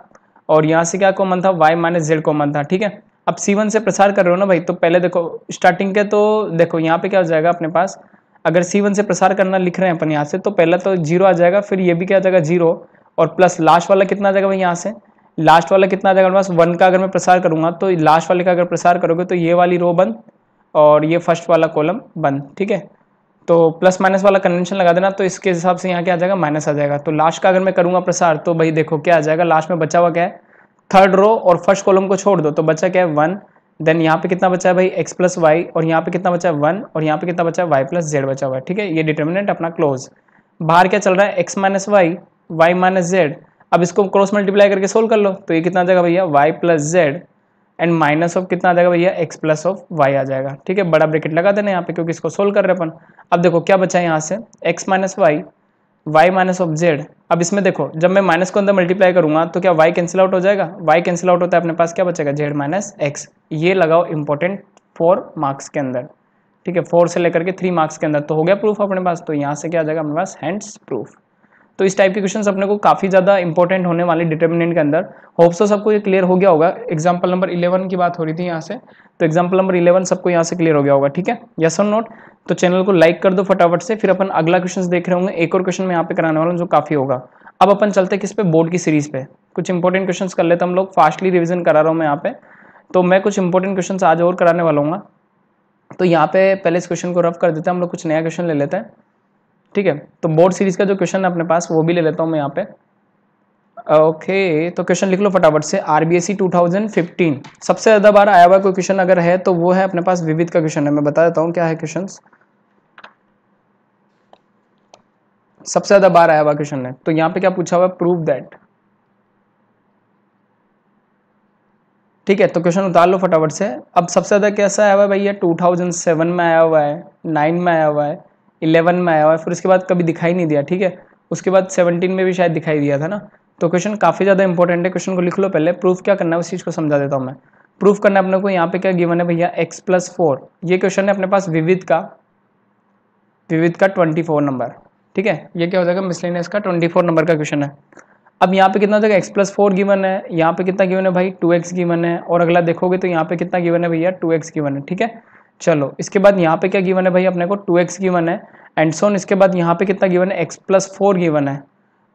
और यहाँ से क्या कॉमन था, y माइनस जेड कॉमन था, ठीक है। अब C1 से प्रसार कर रहे हो ना भाई, तो पहले देखो स्टार्टिंग के, तो देखो यहाँ पे क्या हो जाएगा अपने पास, अगर C1 से प्रसार करना लिख रहे हैं अपन यहाँ से, तो पहला तो 0 आ जाएगा, फिर ये भी क्या आ जाएगा 0, और प्लस लास्ट वाला कितना आ जाएगा भाई, यहाँ से लास्ट वाला कितना आ जाएगा मेरे पास 1 का। अगर मैं प्रसार करूंगा तो लास्ट वाले का अगर प्रसार करोगे तो ये वाली रो बंद और ये फर्स्ट वाला कॉलम बंद, ठीक है। तो प्लस माइनस वाला कन्वेंशन लगा देना, तो इसके हिसाब से यहाँ क्या आ जाएगा, माइनस आ जाएगा। तो लास्ट का अगर मैं करूंगा प्रसार तो भाई देखो क्या आ जाएगा, लास्ट में बचा हुआ क्या है, थर्ड रो और फर्स्ट कॉलम को छोड़ दो तो बचा क्या है 1। देन यहाँ पे कितना बचा है भाई, x प्लस वाई, और यहाँ पे कितना बचा है 1, और यहाँ पे कितना बचा है y प्लस जेड बचा हुआ है, ठीक है। ये डिटर्मिनेंट अपना क्लोज। बाहर क्या चल रहा है, x minus y, y minus z. अब इसको क्रॉस मल्टीप्लाई करके सोल्व कर लो, तो ये कितना आ जाएगा भैया, y plus Z and minus of कितना आ जाएगा भैया, x प्लस ऑफ y आ जाएगा, ठीक है। बड़ा ब्रैकेट लगा देना यहाँ पे क्योंकि इसको सोल्व कर रहे हैं अपन। अब देखो क्या बचा है यहाँ से, x minus y, y minus of z। अब इसमें देखो जब मैं माइनस को अंदर मल्टीप्लाई करूंगा तो क्या y कैंसिल आउट हो जाएगा, y कैंसिल आउट होता है, अपने पास क्या बचेगा, z माइनस x। ये लगाओ इंपॉर्टेंट 4 मार्क्स के अंदर, ठीक है, 4 से लेकर के 3 मार्क्स के अंदर। तो हो गया प्रूफ अपने पास, तो यहाँ से क्या आ जाएगा अपने पास, हैंड्स प्रूफ। तो इस टाइप के क्वेश्चंस अपने को काफ़ी ज़्यादा इंपॉर्टेंट होने वाले डिटर्मिनेंट के अंदर। होप सो सबको ये क्लियर हो गया होगा। एग्जाम्पल नंबर 11 की बात हो रही थी यहाँ से, तो एग्जाम्पल नंबर 11 सबको यहाँ से क्लियर हो गया होगा, ठीक है, यस और नोट। तो चैनल को लाइक कर दो फटाफट से, फिर अपन अगला क्वेश्चन देख रहे होंगे। एक और क्वेश्चन मैं यहाँ पे कराने वाला हूँ जो काफ़ी होगा। अब अपन चलते किस पे, बोर्ड की सीरीज पे कुछ इंपॉर्टेंट क्वेश्चन कर लेते हम लोग। फास्टली रिविजन करा रहा हूँ मैं यहाँ पे, तो मैं कुछ इंपॉर्टेंट क्वेश्चन आज और कराने वाला हूँ। तो यहाँ पे पहले इस क्वेश्चन को रफ कर देते हैं हम लोग, कुछ नया क्वेश्चन ले लेते हैं, ठीक है। तो बोर्ड सीरीज का जो क्वेश्चन है अपने पास वो भी ले लेता हूँ मैं यहाँ पे। ओके, तो क्वेश्चन लिख लो फटाफट से। आरबीएससी 2015 सबसे ज्यादा बार आया हुआ कोई क्वेश्चन अगर है तो वो है अपने पास विविध का क्वेश्चन है। मैं बता देता हूँ क्या है क्वेश्चन, सबसे ज्यादा बार आया हुआ क्वेश्चन है। तो यहाँ पे क्या पूछा हुआ है, प्रूव दैट, ठीक है। तो क्वेश्चन उतार लो फटाफट से। अब सबसे ज्यादा कैसा आया हुआ है भैया, 2007 में आया हुआ है, 9 में आया हुआ है, 11 में आया हुआ है, फिर उसके बाद कभी दिखाई नहीं दिया, ठीक है। उसके बाद 17 में भी शायद दिखाई दिया था ना। तो क्वेश्चन काफ़ी ज़्यादा इंपॉर्टेंट है, क्वेश्चन को लिख लो पहले। प्रूफ क्या करना है उस चीज़ को समझा देता हूँ मैं। प्रूफ करना है अपने को, यहाँ पे क्या गिवन है भैया, x प्लस 4। ये क्वेश्चन है अपने पास विविध का 24 नंबर, ठीक है। ये क्या हो जाएगा, मिसलेनियस का 24 नंबर का क्वेश्चन है। अब यहाँ पे कितना हो जाएगा, x प्लस 4 गिवन है, यहाँ पे कितना गिवन है भाई 2x गिवन है, और अगला देखोगे तो यहाँ पे कितना गिवन है भैया 2x गिवन है, ठीक है। चलो इसके बाद यहाँ पे क्या गिवन है भाई अपने को 2x गिवन है एंड सोन। इसके बाद यहाँ पे कितना गिवन है, x प्लस 4 गिवन है,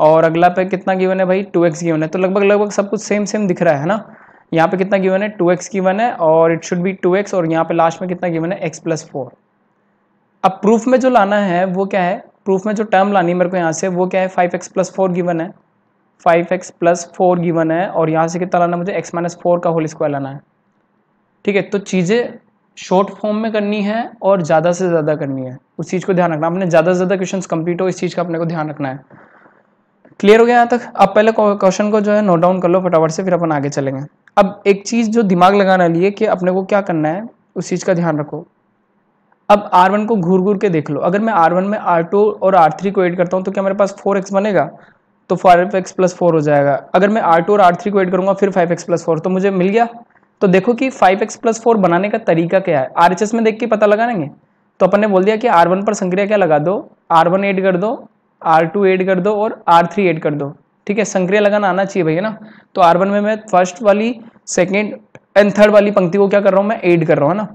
और अगला पे कितना गिवन है भाई 2x गिवन है। तो लगभग लगभग सब कुछ सेम सेम दिख रहा है ना। यहाँ पे कितना गिवन है 2x गिवन है और इट शुड बी 2x, और यहाँ पे लास्ट में कितना गिवन है x प्लस 4। अब प्रूफ में जो लाना है वो क्या है, प्रूफ में जो टर्म लानी है मेरे को यहाँ से वो क्या है, 5x प्लस 4 गिवन है, 5x प्लस 4 गिवन है, और यहाँ से कितना लाना मुझे, x माइनस 4 का होल स्क्वायर लाना है, ठीक है। तो चीज़ें शॉर्ट फॉर्म में करनी है और ज़्यादा से ज़्यादा करनी है, उस चीज़ को ध्यान रखना। अपने ज़्यादा से ज़्यादा क्वेश्चंस कंप्लीट हो, इस चीज़ का अपने को ध्यान रखना है। क्लियर हो गया यहाँ तक। अब पहले क्वेश्चन को जो है नोट डाउन कर लो फटाफट से, फिर अपन आगे चलेंगे। अब एक चीज़ जो दिमाग लगाना लिए कि अपने को क्या करना है उस चीज़ का ध्यान रखो। अब R1 को घूर घूर के देख लो। अगर मैं R1 में R2 और R3 को ऐड करता हूँ तो क्या मेरे पास 4x बनेगा, तो 5x प्लस 4 हो जाएगा। अगर मैं R2 और R3 को ऐड करूँगा फिर 5x प्लस 4, तो मुझे मिल गया। तो देखो कि 5x प्लस 4 बनाने का तरीका क्या है, RHS में देख के पता लगाएंगे। तो अपन ने बोल दिया कि R1 पर संक्रिया क्या लगा दो, R1 ऐड कर दो, R2 ऐड कर दो और R3 ऐड कर दो, ठीक है। संक्रिया लगाना आना चाहिए भैया ना। तो R1 में मैं फर्स्ट वाली, सेकेंड एंड थर्ड वाली पंक्ति को क्या कर रहा हूँ, मैं ऐड कर रहा हूँ ना।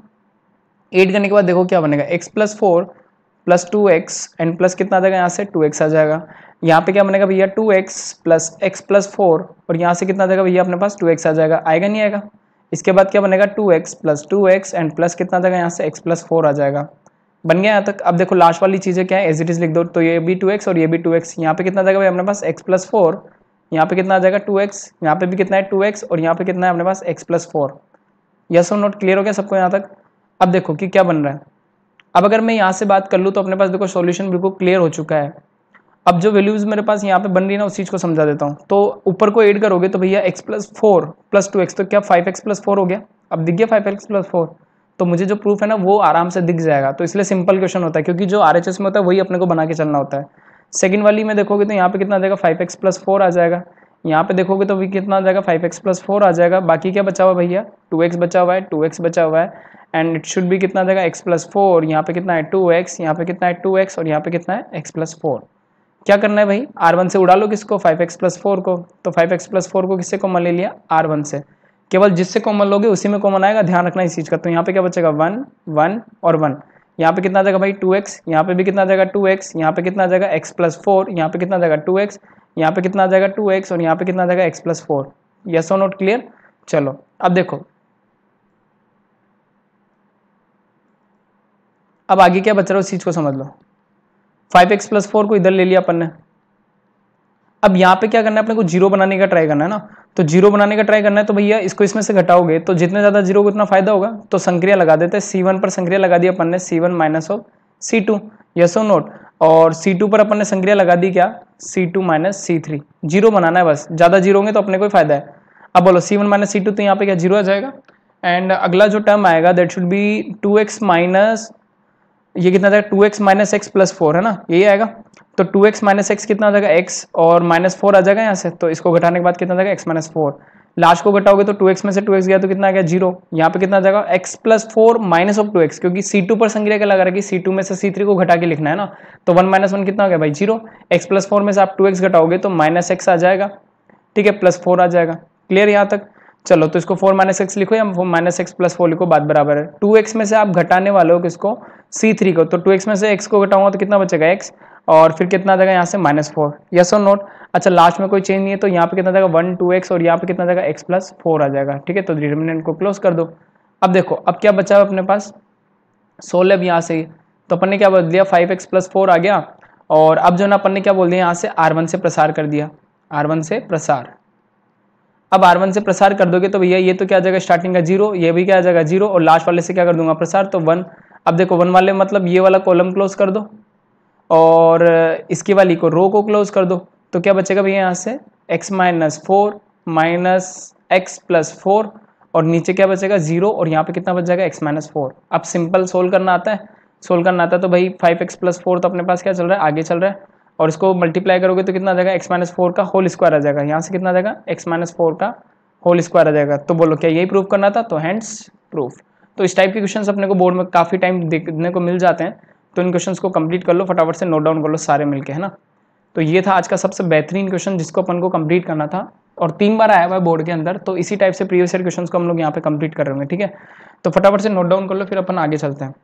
ऐड करने के बाद देखो क्या बनेगा, x plus 4 plus 2x and plus कितना आ जाएगा, यहाँ से 2x आ जाएगा। यहाँ पे क्या बनेगा भैया 2x प्लस x प्लस 4, और यहाँ से कितना आ जाएगा भैया अपने पास 2x आ जाएगा, आएगा नहीं आएगा। इसके बाद क्या बनेगा 2x plus 2x and plus कितना आ जाएगा, यहाँ से x प्लस 4 आ जाएगा। बन गया यहाँ तक। अब देखो लास्ट वाली चीज़ें क्या है, एज इट इज लिख दो। तो ये भी 2x और ये भी 2x। यहाँ पे कितना आ जाएगा भाई अपने पास x प्लस 4, यहाँ पे कितना आ जाएगा 2x, यहाँ पे भी कितना है 2x, और यहाँ पे कितना है अपने पास x प्लस 4। यस और नोट, क्लियर हो गया सबको यहाँ तक। अब देखो कि क्या बन रहा है। अब अगर मैं यहाँ से बात कर लूँ तो अपने पास देखो सॉल्यूशन बिल्कुल क्लियर हो चुका है। अब जो वैल्यूज मेरे पास यहाँ पे बन रही है ना उस चीज़ को समझा देता हूँ। तो ऊपर को ऐड करोगे तो भैया x प्लस 4 प्लस 2x, तो क्या 5x प्लस 4 हो गया। अब दिख गया 5x प्लस 4, तो मुझे जो प्रूफ है ना वो आराम से दिख जाएगा। तो इसलिए सिंपल क्वेश्चन होता है, क्योंकि जो RHS में होता है वही अपने को बना के चलना होता है। सेकंड वाली में देखोगे तो यहाँ पे कितना आ जाएगा 5x प्लस 4 आ जाएगा। यहाँ पे देखोगे तो भी कितना आ जाएगा 5x प्लस 4 आ जाएगा। बाकी क्या बचा हुआ है भैया, 2x बचा हुआ है, 2x बचा हुआ है एंड इट शुड भी कितना आ जाएगा x प्लस 4, यहाँ पे कितना है 2x, यहाँ पे कितना है 2x और यहाँ पे कितना है x प्लस 4। क्या करना है भाई, R1 से उड़ा लो किसको, 5x प्लस 4 को। तो 5x प्लस 4 को किससे कॉमन ले लिया, R1 से। केवल जिससे कॉमन लोगे उसी में कॉमन आएगा, ध्यान रखना इस चीज़ का। तो यहाँ पे क्या बचेगा 1 1 और 1, यहाँ पे कितना आ जाएगा भाई 2x, यहाँ पे भी कितना आ जाएगा 2x, यहाँ पे कितना आ जाएगा x प्लस 4, यहाँ पे कितना आ जाएगा 2x, यहाँ पे कितना आ जाएगा 2x और यहाँ पे कितना आ जाएगा x प्लस 4। यस और नोट क्लियर। चलो अब देखो, अब आगे क्या बच रहा है उस चीज को समझ लो। 5x प्लस 4 को इधर ले लिया अपन ने। अब यहाँ पे क्या करना है, अपने को जीरो बनाने का ट्राई करना है ना। तो जीरो बनाने का ट्राई करना है तो भैया इसको इसमें से घटाओगे तो जितने ज्यादा जीरो को उतना फायदा होगा। तो संक्रिया लगा देते हैं, C1 पर संक्रिया लगा दी अपन ने, C1 minus of C2, yes और नोट। और C2 पर अपन ने संक्रिया लगा दी क्या, C2 माइनस C3। जीरो बनाना है बस, ज्यादा जीरो होंगे तो अपने को ही फायदा है। अब बोलो C1 माइनस C2, तो यहाँ पे क्या जीरो आ जाएगा। एंड अगला जो टर्म आएगा that should B 2x minus, ये कितना आ जाएगा 2x माइनस एक्स प्लस 4 है ना, यही आएगा। तो 2x माइनस एक्स कितना आ जाएगा x और माइनस 4 आ जाएगा यहाँ से। तो इसको घटाने के बाद कितना आ जाएगा x माइनस 4। लास्ट को घटाओगे तो 2x में से 2x गया तो कितना आ गया 0। यहाँ पे कितना आ जाएगा x plus 4 minus of 2x, क्योंकि C2 पर संक्रिया क्या लगा रहा है कि C2 में से C3 को घटा के लिखना है ना। तो 1 माइनस 1 कितना हो गया भाई 0। x प्लस 4 में से आप 2x घटाओगे तो माइनस x आ जाएगा, ठीक है, प्लस 4 आ जाएगा। क्लियर यहाँ तक। चलो तो इसको 4 माइनस एक्स लिखो या माइनस एक्स प्लस 4 लिखो, बात बराबर है। 2x में से आप घटाने वाले हो किसको, C3 को। तो 2x में से x को घटाऊंगा तो कितना बचेगा x, और फिर कितना आ जाएगा यहाँ से माइनस 4, यस और नोट। अच्छा लास्ट में कोई चेंज नहीं है तो यहाँ पे कितना जाएगा 1 2x और यहाँ पे कितना जाएगा x प्लस 4 आ जाएगा, ठीक है। तो डिटरमिनेंट को क्लोज कर दो। अब देखो अब क्या बचा है अपने पास, 16 यहाँ से। तो अपन ने क्या बोल दिया 5x प्लस 4 आ गया। और अब जो ना अपन ने क्या बोल दिया यहाँ से R1 से प्रसार कर दिया, R1 से प्रसार। अब R1 से प्रसार कर दोगे तो भैया ये तो क्या आ जाएगा स्टार्टिंग का 0, ये भी क्या आ जाएगा 0 और लास्ट वाले से क्या कर दूंगा प्रसार, तो 1। अब देखो 1 वाले मतलब ये वाला कॉलम क्लोज कर दो और इसकी वाली को रो को क्लोज कर दो। तो क्या बचेगा भैया यहाँ से x minus 4 minus x plus 4 और नीचे क्या बचेगा 0 और यहाँ पे कितना बच जाएगा x माइनस 4। अब सिंपल सोल्व करना आता है, सोल्व करना आता है तो भाई 5x प्लस 4 तो अपने पास क्या चल रहा है, आगे चल रहा है। और इसको मल्टीप्लाई करोगे तो कितना आ जाएगा x माइनस 4 का होल स्क्वायर आ जाएगा। यहाँ से कितना आ जाएगा x माइनस 4 का होल स्क्वायर आ जाएगा। तो बोलो क्या यही प्रूव करना था, तो हैंड्स प्रूफ। तो इस टाइप के क्वेश्चंस अपने को बोर्ड में काफ़ी टाइम देखने को मिल जाते हैं। तो इन क्वेश्चंस को कंप्लीट कर लो, फटाफट से नोट डाउन कर लो सारे मिलके, है ना। तो ये था आज का सबसे बेहतरीन क्वेश्चन जिसको अपन को कंप्लीट करना था और 3 बार आया हुआ है बोर्ड के अंदर। तो इसी टाइप से प्रीवियस ईयर क्वेश्चंस को हम लोग यहाँ पे कंप्लीट कर रहे होंगे, ठीक है। तो फटाफट से नोट डाउन कर लो फिर अपन आगे चलते हैं।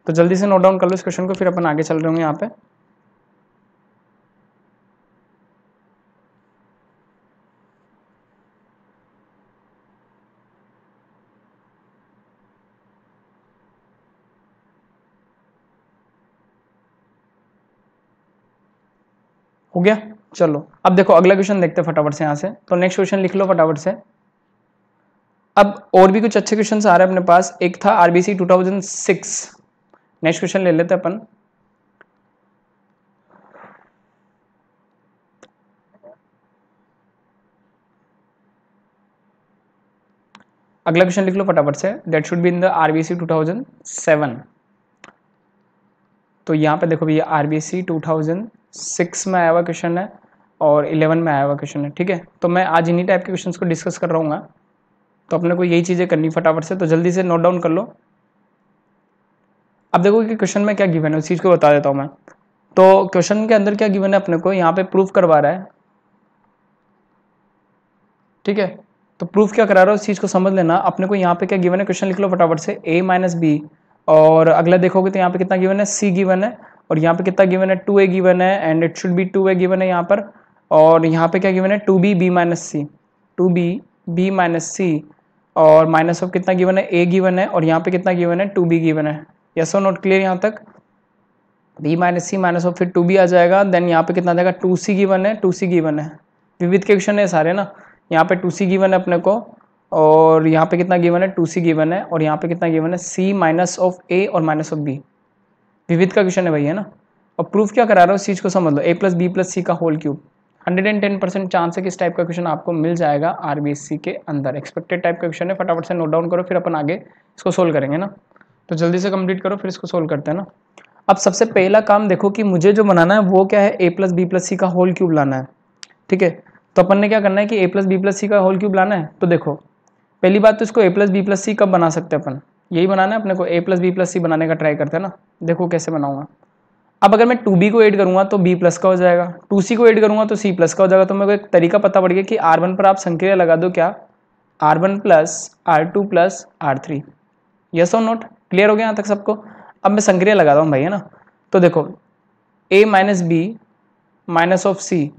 तो जल्दी से नोट डाउन कर लो इस क्वेश्चन को, फिर अपन आगे चल रहे होंगे यहाँ पे। हो गया, चलो अब देखो अगला क्वेश्चन देखते हैं फटाफट से यहाँ से। तो नेक्स्ट क्वेश्चन लिख लो फटाफट से। अब और भी कुछ अच्छे क्वेश्चन आ रहे हैं अपने पास। एक था आरबीसी 2006, नेक्स्ट क्वेश्चन ले लेते हैं अपन। अगला क्वेश्चन लिख लो फटाफट से, that should be in the RBC 2007। तो यहाँ पे देखो भैया आरबीसी 2006 में आया हुआ क्वेश्चन है और 11 में आया हुआ क्वेश्चन है, ठीक है। तो मैं आज इन्हीं टाइप के क्वेश्चंस को डिस्कस कर रहा हूँ। तो अपने को यही चीज़ें करनी फटाफट से, तो जल्दी से नोट डाउन कर लो। अब देखो कि क्वेश्चन में क्या गिवन है उस चीज़ को बता देता हूँ मैं। तो क्वेश्चन के अंदर क्या गिवन है अपने को, यहाँ पे प्रूफ करवा रहा है, ठीक है। तो प्रूफ क्या करा रहा है उस चीज़ को समझ लेना। अपने को यहाँ पे क्या गिवन है, क्वेश्चन लिख लो फटाफट से, a माइनस बी। और अगला देखोगे तो यहाँ पे कितना गिवन है, c गिवन है। और यहाँ पे कितना गिवन है, 2a गिवन है and it should B 2a given है यहाँ पर। और यहाँ पे क्या गिवन है, 2b b माइनस सी, 2b b माइनस सी। और माइनस ऑफ कितना गिवन है, a गिवन है। और यहाँ पे कितना गिवन है, 2b गिवन है। यस और नोट क्लियर यहाँ तक। b minus C minus of फिर 2b आ जाएगा। देन यहाँ पे कितना आ जाएगा, 2c गिवन है, 2c गिवन है। विविध के क्वेश्चन है सारे ना। यहाँ पे 2c गिवन है अपने को और यहाँ पे कितना गिवन है, 2c गिवन है। और यहाँ पे कितना गिवन है, c माइनस ऑफ a और माइनस ऑफ b। विविध का क्वेश्चन है भैया ना। और प्रूफ क्या करा रहा है उस चीज़ को समझ लो, a प्लस बी प्लस सी का होल क्यूब। 110% चांस है कि इस टाइप का क्वेश्चन आपको मिल जाएगा आरबीएससी के अंदर। एक्सपेक्टेड टाइप का क्वेश्चन है, फटाफट से नोट डाउन करो फिर अपन आगे इसको सोल्व करेंगे ना। तो जल्दी से कंप्लीट करो फिर इसको सोल्व करते हैं ना। अब सबसे पहला काम देखो कि मुझे जो बनाना है वो क्या है, a प्लस बी प्लस सी का होल क्यूब लाना है, ठीक है। तो अपन ने क्या करना है कि a प्लस बी प्लस सी का होल क्यूब लाना है। तो देखो पहली बात तो इसको a प्लस बी प्लस सी कब बना सकते हैं अपन, यही बनाना है अपने को, a प्लस बी प्लस सी बनाने का ट्राई करते हैं ना। देखो कैसे बनाऊंगा। अब अगर मैं 2b को ऐड करूंगा तो b प्लस का हो जाएगा, 2c को ऐड करूंगा तो c प्लस का हो जाएगा। तो मेरे को एक तरीका पता पड़ गया कि r1 पर आप संक्रिया लगा दो, क्या r1 plus r2 plus r3। Yes और नोट, क्लियर हो गया यहाँ तक सबको। अब मैं संक्रिया लगाता हूँ भाई, है ना। तो देखो a minus b minus of c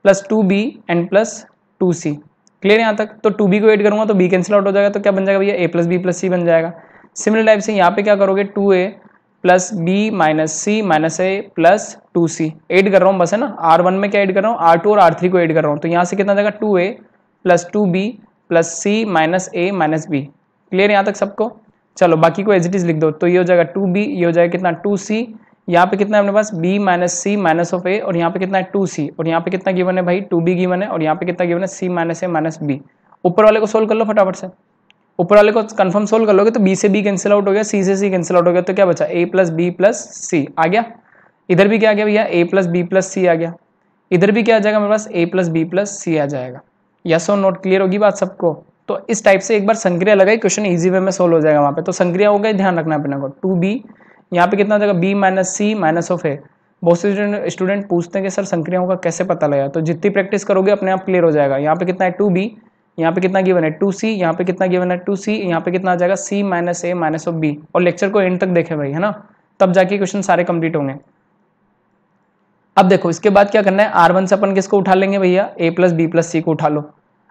plus 2b and plus 2c, clear यहाँ तक। तो 2b को ऐड करूंगा तो b कैंसिल आउट हो जाएगा, तो क्या बन जाएगा भैया a प्लस बी प्लस सी बन जाएगा। सिमिलर टाइप से यहाँ पे क्या करोगे 2a प्लस बी माइनस सी माइनस ए प्लस 2c ऐड कर रहा हूँ बस, है ना। r1 में क्या ऐड कर रहा हूँ, r2 और r3 को ऐड कर रहा हूँ। तो यहाँ से कितना जाएगा 2a plus 2b plus c minus ए माइनस बी, क्लियर यहाँ तक सबको। चलो बाकी को एज इट इज लिख दो। तो ये हो जाएगा 2b, ये हो जाएगा कितना 2c, यहाँ पे कितना है अपने पास b minus C minus of A, और यहाँ पे कितना है 2c, और यहाँ पे कितना गिवन है भाई 2b गिवन है, और यहाँ पे कितना गिवन है c माइनस ए माइनस बी। ऊपर वाले को सोल्व कर लो फटाफट से, ऊपर वाले को कंफर्म सोल्व कर लोगे तो b से b कैंसिल आउट हो गया, c से c कैंसिल आउट हो गया, तो क्या बचा a प्लस बी प्लस सी आ गया। इधर भी क्या आ गया भैया a प्लस बी प्लस सी आ गया, इधर भी क्या आ जाएगा मेरे पास a प्लस बी प्लस सी आ जाएगा। यस और नोट, क्लियर होगी बात सबको। तो इस टाइप से एक बार संक्रिया लगाई, क्वेश्चन इजी वे में सोल्व हो जाएगा वहाँ पे। तो संक्रिया हो गई, ध्यान रखना अपने को 2b, यहाँ पे कितना हो जाएगा b minus C minus of A. बहुत से स्टूडेंट पूछते हैं कि सर संक्रियाओं का कैसे पता लगा, तो जितनी प्रैक्टिस करोगे अपने आप क्लियर हो जाएगा। यहाँ पे कितना है 2b, यहाँ पे कितना गिवन है 2c, यहाँ पे कितना गिवन है 2c, यहाँ पे कितना आ जाएगा c minus A minus of b। और लेक्चर को एंड तक देखे भाई, है ना, तब जाके क्वेश्चन सारे कंप्लीट होंगे। अब देखो इसके बाद क्या करना है, r1 से अपन किसको उठा लेंगे भैया, a प्लस बी प्लस सी को उठा लो।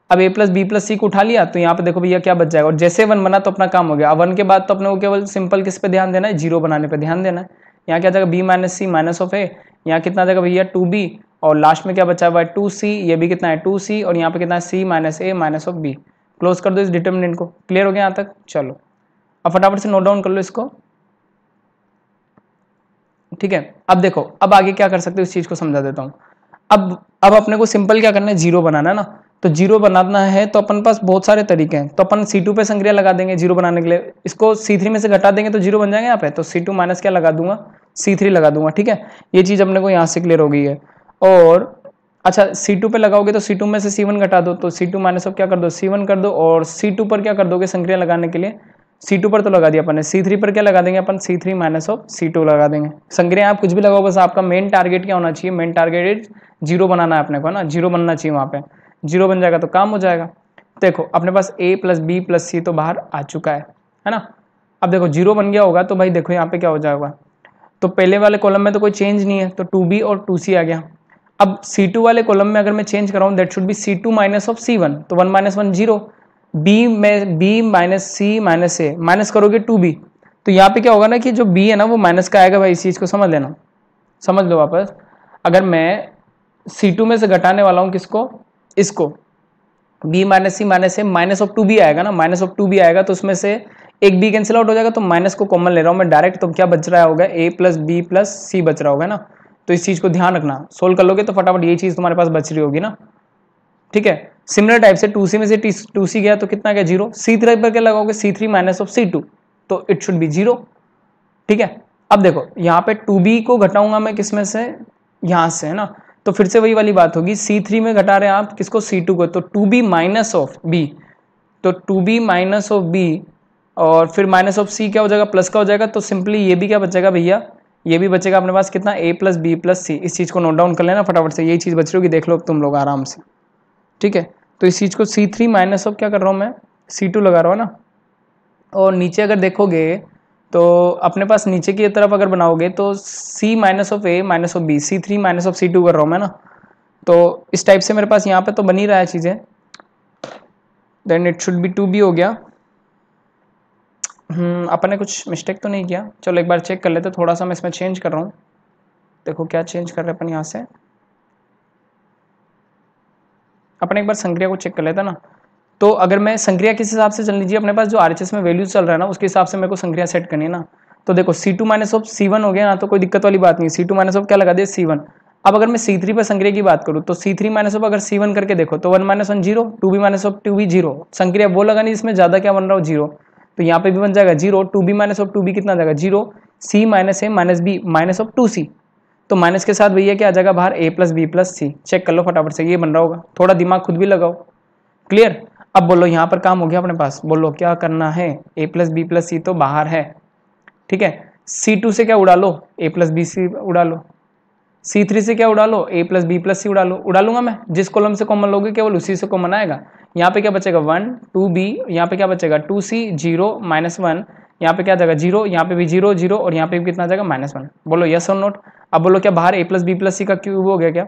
अब a प्लस बी प्लस सी को उठा लिया तो यहाँ पे देखो भैया क्या बच जाएगा, और जैसे 1 बना तो अपना काम हो गया। अब 1 के बाद तो अपने को केवल सिंपल किस पे ध्यान देना है, जीरो बनाने पे ध्यान देना है। यहाँ क्या जाएगा b minus C minus of A, यहाँ कितना जाएगा भैया 2b, और लास्ट में क्या बचा हुआ है 2c, ये भी कितना है 2c, और यहाँ पे कितना है c minus A minus of b। Close कर दो इस डिटर्मिनेंट को, क्लियर हो गया यहाँ तक। चलो अब फटाफट से नोट डाउन कर लो इसको, ठीक है। अब देखो अब आगे क्या कर सकते हो इस चीज को समझा देता हूँ। अब अपने को सिंपल क्या करना है, जीरो बनाना है ना। तो जीरो बनाना है तो अपन पास बहुत सारे तरीके हैं। तो अपन C2 पे संक्रिया लगा देंगे जीरो बनाने के लिए, इसको C3 में से घटा देंगे तो जीरो बन जाएंगे यहाँ पे। तो C2 माइनस क्या लगा दूंगा, C3 लगा दूंगा, ठीक है। ये चीज अपने को यहाँ से क्लियर हो गई है। और अच्छा C2 पे लगाओगे तो C2 में से C1 घटा दो, तो C2 माइनस अब क्या कर दो C1 कर दो, और C2 पर क्या कर दोगे संक्रिया लगाने के लिए, C2 पर तो लगा दिया अपन ने, C3 पर क्या लगा देंगे अपन C3 माइनस ऑफ C2 लगा देंगे। संक्रिया आप कुछ भी लगाओ, बस आपका मेन टारगेट क्या होना चाहिए, मेन टारगेट जीरो बनाना है अपने को ना, जीरो बनना चाहिए वहाँ पे। जीरो बन जाएगा तो काम हो जाएगा। देखो अपने पास a प्लस बी प्लस सी तो बाहर आ चुका है ना। अब देखो जीरो बन गया होगा तो भाई देखो यहाँ पे क्या हो जाएगा, तो पहले वाले कॉलम में तो कोई चेंज नहीं है, तो 2b और 2c आ गया। अब C2 वाले कॉलम में अगर मैं चेंज कराऊँ, that should be C2 minus of C1, तो 1 माइनस 1 जीरो, b में b माइनस c माइनस ए, माइनस करोगे 2b, तो यहाँ पे क्या होगा ना कि जो b है ना वो माइनस का आएगा भाई। इस चीज को समझ लेना, समझ लो वापस। अगर मैं C2 में से घटाने वाला हूँ किसको, इसको, b minus C minus A, minus of 2b आएगा ना, माइनस ऑफ 2b आएगा तो उसमें से एक b कैंसिल आउट हो जाएगा, तो माइनस को कॉमन ले रहा हूँ मैं डायरेक्ट, तो क्या बच रहा होगा a प्लस बी प्लस सी बच रहा होगा ना। तो इस चीज को ध्यान रखना, सोल्व कर लोगे तो फटाफट ये चीज तुम्हारे पास बच रही होगी ना, ठीक है। सिमिलर टाइप से 2c में से 2c गया तो कितना गया जीरो, C3 पर क्या लगाओगे C3 माइनस ऑफ C2, तो इट शुड बी जीरो, ठीक है। अब देखो यहाँ पे 2b को घटाऊंगा मैं किस में से, यहाँ से, है ना। तो फिर से वही वाली बात होगी, C3 में घटा रहे हैं आप किसको, C2 को, तो 2b माइनस ऑफ b, तो 2b माइनस ऑफ b, और फिर माइनस ऑफ c क्या हो जाएगा, प्लस का हो जाएगा। तो सिंपली ये भी क्या बचेगा भैया, ये भी बचेगा अपने पास कितना, a प्लस बी प्लस सी। इस चीज को नोट डाउन कर लेना फटाफट से, यही चीज बच रही होगी, देख लो तुम लोग आराम से, ठीक है। तो इस चीज को C3 माइनस ऑफ क्या कर रहा हूँ मैं, C2 लगा रहा हूँ ना। और नीचे अगर देखोगे तो अपने पास नीचे की तरफ अगर बनाओगे तो c minus of a minus of b, C3 minus of C2 कर रहा हूँ मैं ना। तो इस टाइप से मेरे पास यहाँ पे तो बन ही रहा है चीजें, then it should B 2b हो गया। अपन ने कुछ मिस्टेक तो नहीं किया, चलो एक बार चेक कर लेते, थोड़ा सा मैं इसमें चेंज कर रहा हूँ। देखो क्या चेंज कर रहे हैं अपन यहाँ से, अपन एक बार संक्रिया को चेक कर लेते हैं ना। तो अगर मैं संक्रिया किस हिसाब से चल लीजिए, अपने पास जो RHS में वैल्यू चल रहा है ना उसके हिसाब से मेरे को संक्रिया सेट करनी है ना। तो देखो C2 माइनस ऑफ C1 हो गया ना, तो कोई दिक्कत वाली बात नहीं, C2 माइनस ऑफ क्या लगा दिया C1। अब अगर मैं C3 पर संक्रिया की बात करूँ तो C3 माइनस ऑफ अगर C1 करके देखो तो 1 minus 1 zero, 2b minus of 2b zero, संक्रिया वो लगानी जिसमें ज्यादा क्या बन रहा हो जीरो, तो यहाँ पे भी बन जाएगा zero, 2b minus of 2b कितना जाएगा zero, c minus A minus b minus of 2c, तो माइनस के साथ भैया क्या आ जाएगा बाहर a plus B plus c. Check कर लो फटाफट से, ये बन रहा होगा, थोड़ा दिमाग खुद भी लगाओ। क्लियर? अब बोलो यहाँ पर काम हो गया अपने पास, बोलो क्या करना है, a प्लस बी प्लस सी तो बाहर है, ठीक है, C2 से क्या उड़ा लो, a प्लस बी सी उड़ा लो, C3 से क्या उड़ा लो, a प्लस बी प्लस सी उड़ा लो, उड़ा लूंगा मैं, जिस कॉलम से कॉमन लोगे केवल उसी से कॉमन आएगा। यहाँ पे क्या बचेगा 1 2b, यहाँ पे क्या बचेगा 2c 0 -1, यहाँ पे क्या आ जाएगा 0, यहाँ पे भी 0 0 और यहाँ पे भी कितना आ जाएगा -1। बोलो यस और नोट। अब बोलो क्या बाहर a प्लस बी प्लस सी का क्यूब हो गया क्या?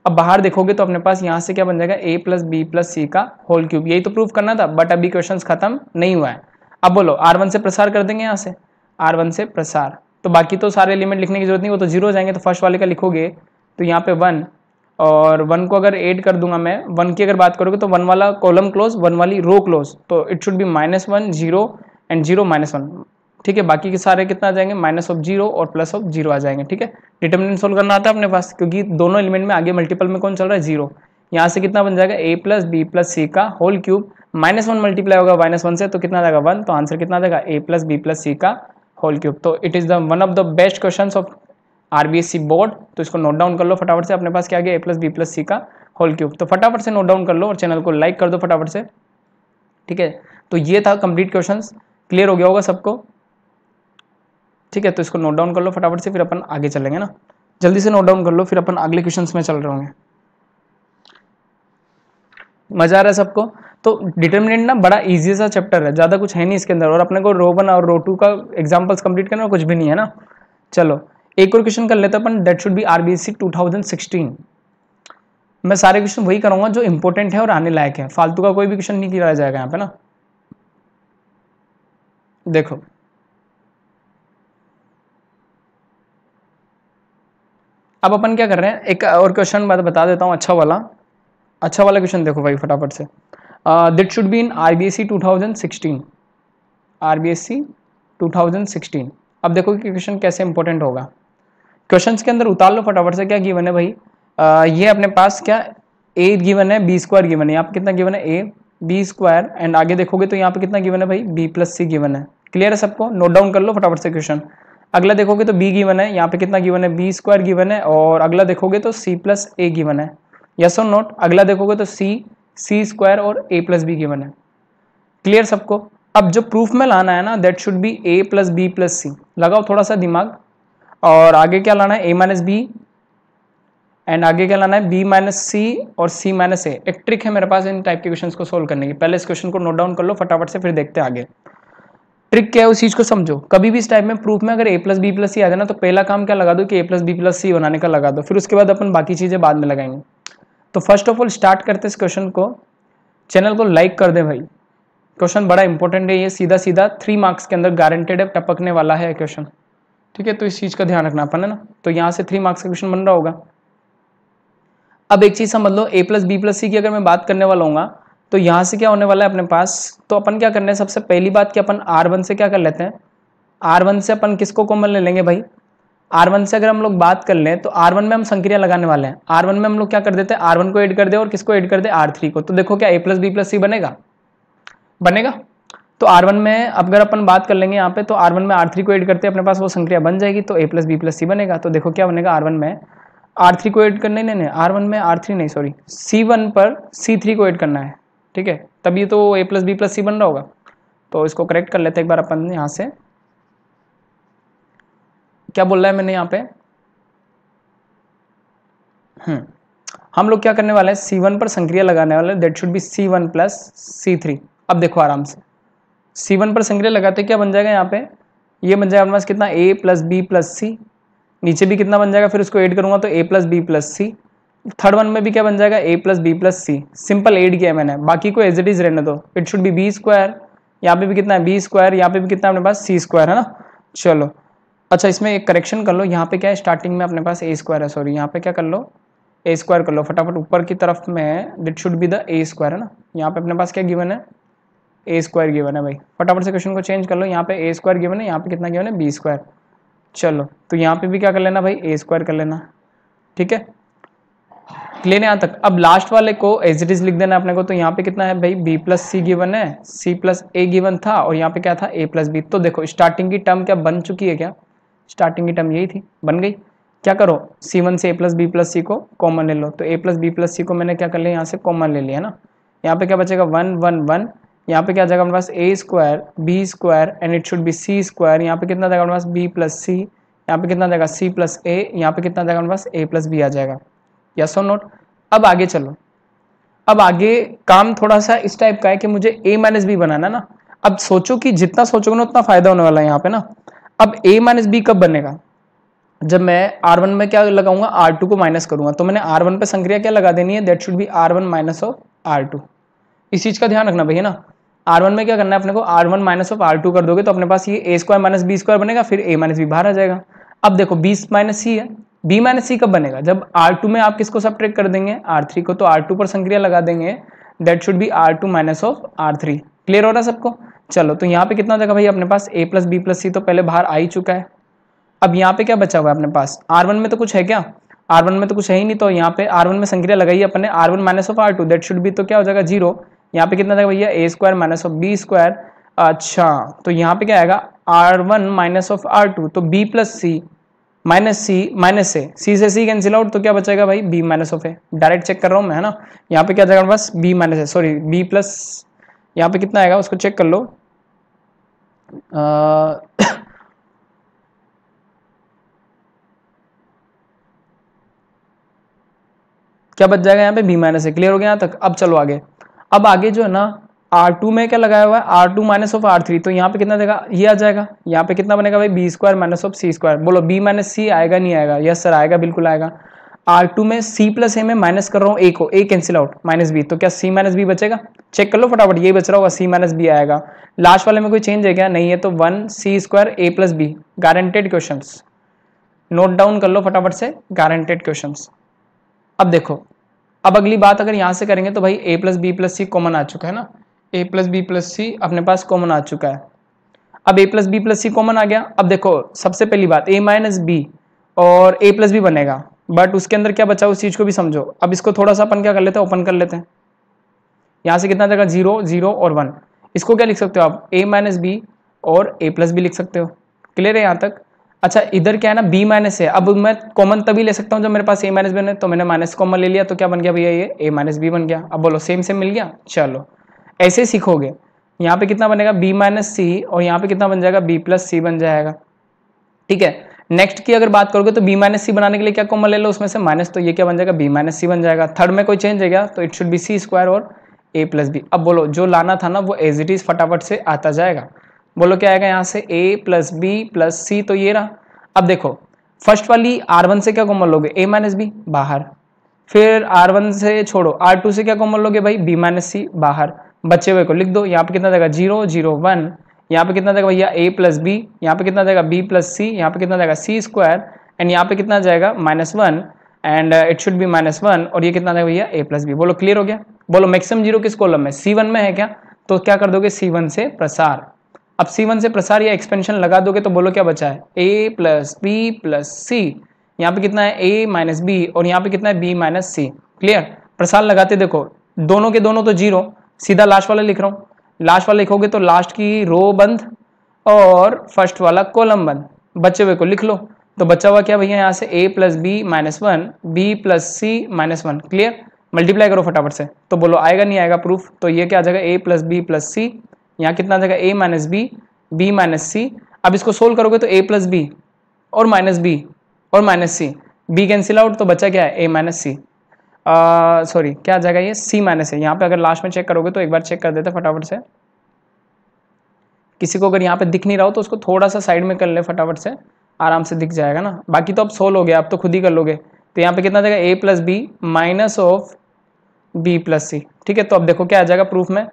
अब बाहर देखोगे तो अपने पास यहाँ से क्या बन जाएगा a प्लस बी प्लस सी का होल क्यूब। यही तो प्रूफ करना था, बट अभी क्वेश्चन खत्म नहीं हुआ है। अब बोलो R1 से प्रसार कर देंगे, यहाँ से R1 से प्रसार, तो बाकी तो सारे एलिमेंट लिखने की जरूरत नहीं, वो तो जीरो हो जाएंगे। तो फर्स्ट वाले का लिखोगे तो यहाँ पे 1 और 1 को अगर ऐड कर दूंगा मैं, 1 की अगर बात करोगे तो 1 वाला कॉलम क्लोज 1 वाली रो क्लोज, तो इट शुड बी -1 0 एंड 0 -1, ठीक है। बाकी के सारे कितना आ जाएंगे -0 और +0 आ जाएंगे, ठीक है। डिटर्मिनेंट सोल्व करना आता है अपने पास, क्योंकि दोनों एलिमेंट में आगे मल्टीपल में कौन चल रहा है 0। यहाँ से कितना बन जाएगा a प्लस बी प्लस सी का होल क्यूब, -1 मल्टीप्लाई होगा -1 से तो कितना आ जाएगा 1, तो आंसर कितना आ जाएगा a प्लस बी प्लस सी का होल क्यूब। तो it is the one of the best questions of RBSC board. तो इसको नोट डाउन कर लो फटाफट से, अपने पास क्या आ गया a प्लस बी प्लस सी का होल क्यूब। तो फटाफट से नोट डाउन कर लो और चैनल को लाइक कर दो फटाफट से, ठीक है। तो ये था कंप्लीट क्वेश्चंस, क्लियर हो गया होगा सबको, ठीक है। तो इसको नोट डाउन कर लो फटाफट से, फिर अपन आगे चलेंगे ना, जल्दी से नोट डाउन कर लो, फिर अपन अगले क्वेश्चंस में चल रहे होंगे। मजा आ रहा है सबको? तो डिटर्मिनेंट ना बड़ा इजी सा चैप्टर है, ज्यादा कुछ है नहीं इसके अंदर, और अपने को रो 1 और रो 2 का एग्जांपल्स कंप्लीट करना कुछ भी नहीं है ना। चलो एक और क्वेश्चन कर लेते हैं अपन, दैट शुड बी आरबीएससी 2016। मैं सारे क्वेश्चन वही करूंगा जो इंपॉर्टेंट है और आने लायक है, फालतू का कोई भी क्वेश्चन नहीं किया जाएगा यहाँ पे ना। देखो अब अपन क्या कर रहे हैं, एक और क्वेश्चन मैं बता देता हूँ, अच्छा वाला क्वेश्चन देखो भाई फटाफट से। That should be in RBSC 2016, RBSC 2016। अब देखो कि क्वेश्चन कैसे इंपॉर्टेंट होगा, क्वेश्चंस के अंदर उतार लो फटाफट से। क्या गिवन है भाई, ये अपने पास क्या a गिवन है, b स्क्वायर गिवन है, यहाँ पे कितना गिवन है a b स्क्वायर, एंड आगे देखोगे तो यहाँ पे कितना गिवन है भाई b प्लस सी गिवन है। क्लियर है सबको? नोट डाउन कर लो फटाफट से क्वेश्चन। अगला देखोगे तो b गिवन है, यहाँ पे कितना गिवन है b स्क्वायर गिवन है, और अगला देखोगे तो c प्लस a गिवन है, यस और नोट। अगला देखोगे तो c स्क्वायर और a प्लस बी गिवन है। क्लियर सबको? अब जो प्रूफ में लाना है ना, that should be a plus B plus C, लगाओ थोड़ा सा दिमाग। और आगे क्या लाना है a माइनस बी, एंड आगे क्या लाना है b माइनस सी और c माइनस ए। एक ट्रिक है मेरे पास इन टाइप के क्वेश्चंस को सोल्व करने की, पहले इस क्वेश्चन को नोट डाउन कर लो फटाफट से, फिर देखते हैं आगे। ट्रिक क्या है उस चीज को समझो। कभी भी इस टाइप में प्रूफ में अगर a प्लस बी प्लस सी आ जाए ना, तो पहला काम क्या लगा दो कि a प्लस बी प्लस सी बनाने का लगा दो, फिर उसके बाद अपन बाकी चीजें बाद में लगाएंगे। तो फर्स्ट ऑफ ऑल स्टार्ट करते इस क्वेश्चन को, चैनल को लाइक कर दे भाई, क्वेश्चन बड़ा इंपॉर्टेंट है, ये सीधा सीधा 3 मार्क्स के अंदर गारंटेड है, टपकने वाला है क्वेश्चन, ठीक है। तो इस चीज का ध्यान रखना अपन है ना। तो यहाँ से 3 मार्क्स का क्वेश्चन बन रहा होगा। अब एक चीज समझ लो, a प्लस बी प्लस सी की अगर मैं बात करने वाला हूँ तो यहाँ से क्या होने वाला है अपने पास, तो अपन क्या करना है, सबसे पहली बात कि अपन R1 से क्या कर लेते हैं, R1 से अपन किसको कॉमन ले लेंगे भाई, R1 से अगर हम लोग बात कर लें तो R1 में हम संक्रिया लगाने वाले हैं। R1 में हम लोग क्या कर देते हैं, R1 को ऐड कर दे और किसको ऐड कर दे, R3 को। तो देखो क्या a प्लस बी प्लस सी बनेगा, तो R1 में अगर अपन बात कर लेंगे यहाँ पे, तो R1 में R3 को ऐड करते हैं, अपने पास वो संक्रिया बन जाएगी, तो a प्लस बी प्लस सी बनेगा। तो देखो क्या बनेगा, R1 में R3 को ऐड करना, नहीं R1 में R3 नहीं सॉरी, C1 पर C3 को ऐड करना है, ठीक है, तभी तो a प्लस बी प्लस सी बन रहा होगा। तो इसको करेक्ट कर लेते हैं एक बार अपन यहाँ से, क्या बोल रहा है मैंने यहाँ पे, हम लोग क्या करने वाले हैं, C1 पर संक्रिया लगाने वाले, that should B C1 plus C3। अब देखो आराम से, C1 पर संक्रिया लगाते क्या बन जाएगा यहाँ पे, ये बन जाएगा अपने पास कितना a प्लस बी प्लस सी, नीचे भी कितना बन जाएगा, फिर उसको ऐड करूंगा तो a plus B plus c. Third one में भी क्या बन जाएगा, a plus B plus c, simple add किया मैंने, बाकी को एज इट इज रहने दो। It should be b square, यहाँ पे भी कितना है b स्क्वायर, यहाँ पे भी कितना अपने पास c स्क्वायर है ना। चलो अच्छा, इसमें एक करेक्शन कर लो, यहाँ पे क्या है स्टार्टिंग में अपने पास a स्क्वायर है, सॉरी यहाँ पे क्या कर लो a स्क्वायर कर लो फटाफट, ऊपर की तरफ में it should be the a square है ना। यहाँ पे अपने पास क्या गिवन है, a स्क्वायर गिवन है भाई, फटाफट से क्वेश्चन को चेंज कर लो, यहाँ पे a स्क्वायर गिवन है, यहाँ पे कितना गिवन है b स्क्वायर। चलो तो यहाँ पे भी क्या कर लेना भाई, a स्क्वायर कर लेना, ठीक है, क्लियर यहाँ तक। अब लास्ट वाले को एज इट इज लिख देना अपने को, तो यहाँ पे कितना है भाई b प्लस सी गिवन है, c प्लस a गिवन था, और यहाँ पे क्या था a प्लस बी। तो देखो स्टार्टिंग की टर्म क्या बन चुकी है, क्या स्टार्टिंग की टर्म यही थी, बन गई। क्या करो, C1 से A प्लस बी प्लस सी को कॉमन ले लो। तो A प्लस बी प्लस सी को मैंने क्या कर लिया, यहाँ से कॉमन ले लिया ना। यहाँ पे क्या बचेगा 1 1 1, यहाँ पे क्या आ जाएगा हमारे पास A square b square and it should be C square. यहाँ पे कितना आ जाएगा हमारे पास B प्लस सी, यहाँ पे कितना आ जाएगा C प्लस A, यहाँ पे कितना आ जाएगा हमारे पास A प्लस बी आ जाएगा। यस और नोट। अब आगे चलो, अब आगे काम थोड़ा सा इस टाइप का है कि मुझे A माइनस बी बनाना ना। अब सोचो कि जितना सोचोगे ना उतना फायदा होने वाला है यहाँ पे ना। अब A माइनस बी कब बनेगा, जब मैं R1 में क्या लगाऊंगा, R2 को माइनस करूंगा। तो मैंने R1 पे संक्रिया क्या लगा देनी है, that should B R1 minus of R2। इस चीज का ध्यान रखना भैया ना। R1 में क्या करना है अपने को, R1 माइनस ऑफ R2 कर दोगे तो अपने पास ये A square minus b square बनेगा, फिर A माइनस बी बाहर आ जाएगा। अब देखो B माइनस सी है, B माइनस सी कब बनेगा, जब R2 में आप किसको सब्ट्रैक्ट कर देंगे, R3 को। तो R2 पर संक्रिया लगा देंगे, that should B R2 minus of R3। Clear हो रहा है सबको। चलो तो यहाँ पे कितना जगह भाई अपने पास A प्लस बी प्लस सी तो पहले बाहर आ ही चुका है। अब यहाँ पे क्या बचा हुआ है अपने पास, R1 में तो कुछ है क्या, R1 में तो कुछ है ही नहीं। तो यहाँ पे R1 में संक्रिया लगाई अपने R1 minus of R2, that should B, तो क्या हो जाएगा 0। यहाँ पे कितना जाएगा भैया A square minus of b square. अच्छा तो यहाँ पे क्या आएगा R1 माइनस ऑफ R2, तो B प्लस सी माइनस सी माइनस से C कैंसिल आउट, तो क्या बचेगा भाई B minus of A। Direct check कर रहा हूँ मैं, है ना। यहाँ पे क्या जाएगा बस B माइनस है, सॉरी B प्लस, यहाँ पे कितना आएगा उसको चेक कर लो। क्या बच जाएगा यहाँ पे B माइनस है। क्लियर हो गया यहाँ तक। अब चलो आगे। अब आगे जो है ना R2 में क्या लगाया हुआ है, R2 माइनस ऑफ R3, तो यहाँ पे कितना देगा, ये आ जाएगा। यहाँ पे कितना बनेगा भाई B square minus of C square. बोलो B माइनस सी आएगा नहीं आएगा, यस सर आएगा, बिल्कुल आएगा। R2 में C प्लस A में माइनस कर रहा हूँ A को, A cancel out minus B, तो क्या C माइनस B बचेगा, चेक कर लो फटाफट, यही बच रहा होगा C माइनस B आएगा। लास्ट वाले में कोई चेंज है क्या, नहीं है, तो 1 C square A plus B, guaranteed question, note down कर लो फटाफट से, गारंटेड क्वेश्चन। अब देखो, अब अगली बात अगर यहां से करेंगे तो भाई A plus B plus C common आ चुका है ना, A plus B plus C अपने पास कॉमन आ चुका है। अब A plus B plus C common आ गया। अब देखो सबसे पहली बात A माइनस बी और A प्लस बी बनेगा, बट उसके अंदर क्या बचा उस चीज को भी समझो। अब इसको थोड़ा सा अपन क्या कर लेते हैं, ओपन कर लेते हैं। यहाँ से कितना जगह 0 0 और 1, इसको क्या लिख सकते हो आप, A माइनस बी और A प्लस बी लिख सकते हो। क्लियर है यहाँ तक। अच्छा इधर क्या है ना B माइनस है, अब मैं कॉमन तभी ले सकता हूँ जब मेरे पास A माइनस बी है, तो मैंने माइनस कॉमन ले लिया, तो क्या बन गया भैया ये A माइनस बी बन गया। अब बोलो सेम सेम मिल गया। चलो ऐसे सीखोगे। यहाँ पे कितना बनेगा B माइनस सी और यहाँ पे कितना बन जाएगा B प्लस सी बन जाएगा। ठीक है, नेक्स्ट की अगर बात करोगे तो B माइनस सी बनाने के लिए क्या कॉमन ले लो उसमें से माइनस, तो ये क्या बन जाएगा B माइनस सी बन जाएगा। थर्ड में कोई चेंज है क्या, तो it should be C square और A प्लस बी। अब बोलो जो लाना था ना वो एज इट इज फटाफट से आता जाएगा। बोलो क्या आएगा यहाँ से A प्लस बी प्लस सी, तो ये रहा। अब देखो फर्स्ट वाली R1 से क्या कॉमन लोगे, A माइनस बी बाहर, फिर R1 से छोड़ो R2 से क्या कॉमन लोगे भाई B माइनस सी बाहर, बचे हुए को लिख दो। यहाँ पे कितना जाएगा 0 0 1, यहाँ पे कितना जाएगा भैया A प्लस बी, यहाँ पे कितना जाएगा B प्लस सी, यहाँ पे कितना जाएगा C स्क्वायर एंड यहाँ पे कितना जाएगा -1 एंड इट शुड बी -1 और ये कितना जाएगा भैया A प्लस बी। बोलो क्लियर हो गया। बोलो मैक्सिमम 0 किस कॉलम में, C1 में है क्या, तो क्या कर दोगे C1 से प्रसार। अब C1 से प्रसार या एक्सपेंशन लगा दोगे तो बोलो क्या बचा है A plus B plus C, यहाँ पे कितना है A माइनस बी और यहाँ पे कितना है B माइनस सी। क्लियर, प्रसार लगाते देखो दोनों के दोनों तो 0, सीधा लास्ट वाला लिख रहा हूँ। लास्ट वाला लिखोगे तो लास्ट की रो बंद और फर्स्ट वाला कॉलम बंद, बचे हुए को लिख लो। तो बचा हुआ क्या भैया यहाँ से A plus b -1 B plus c -1। Clear, multiply करो फटाफट से, तो बोलो आएगा नहीं आएगा प्रूफ। तो ये क्या आ जाएगा A plus B plus C, यहाँ कितना आ जाएगा A minus B B minus C. अब इसको सोल्व करोगे तो A प्लस बी और माइनस बी और minus C, B cancel out, तो बचा क्या है A माइनस सी, सॉरी क्या आ जाएगा ये C माइनस है। यहाँ पे अगर लास्ट में चेक करोगे तो एक बार चेक कर देते फटाफट से, किसी को अगर यहाँ पे दिख नहीं रहा हो तो उसको थोड़ा सा साइड में कर ले फटाफट से, आराम से दिख जाएगा ना। बाकी तो अब सोल्व हो गया, आप तो खुद ही कर लोगे। तो यहाँ पे कितना आ जाएगा A plus B minus of B plus C. ठीक है, तो अब देखो क्या आ जाएगा प्रूफ में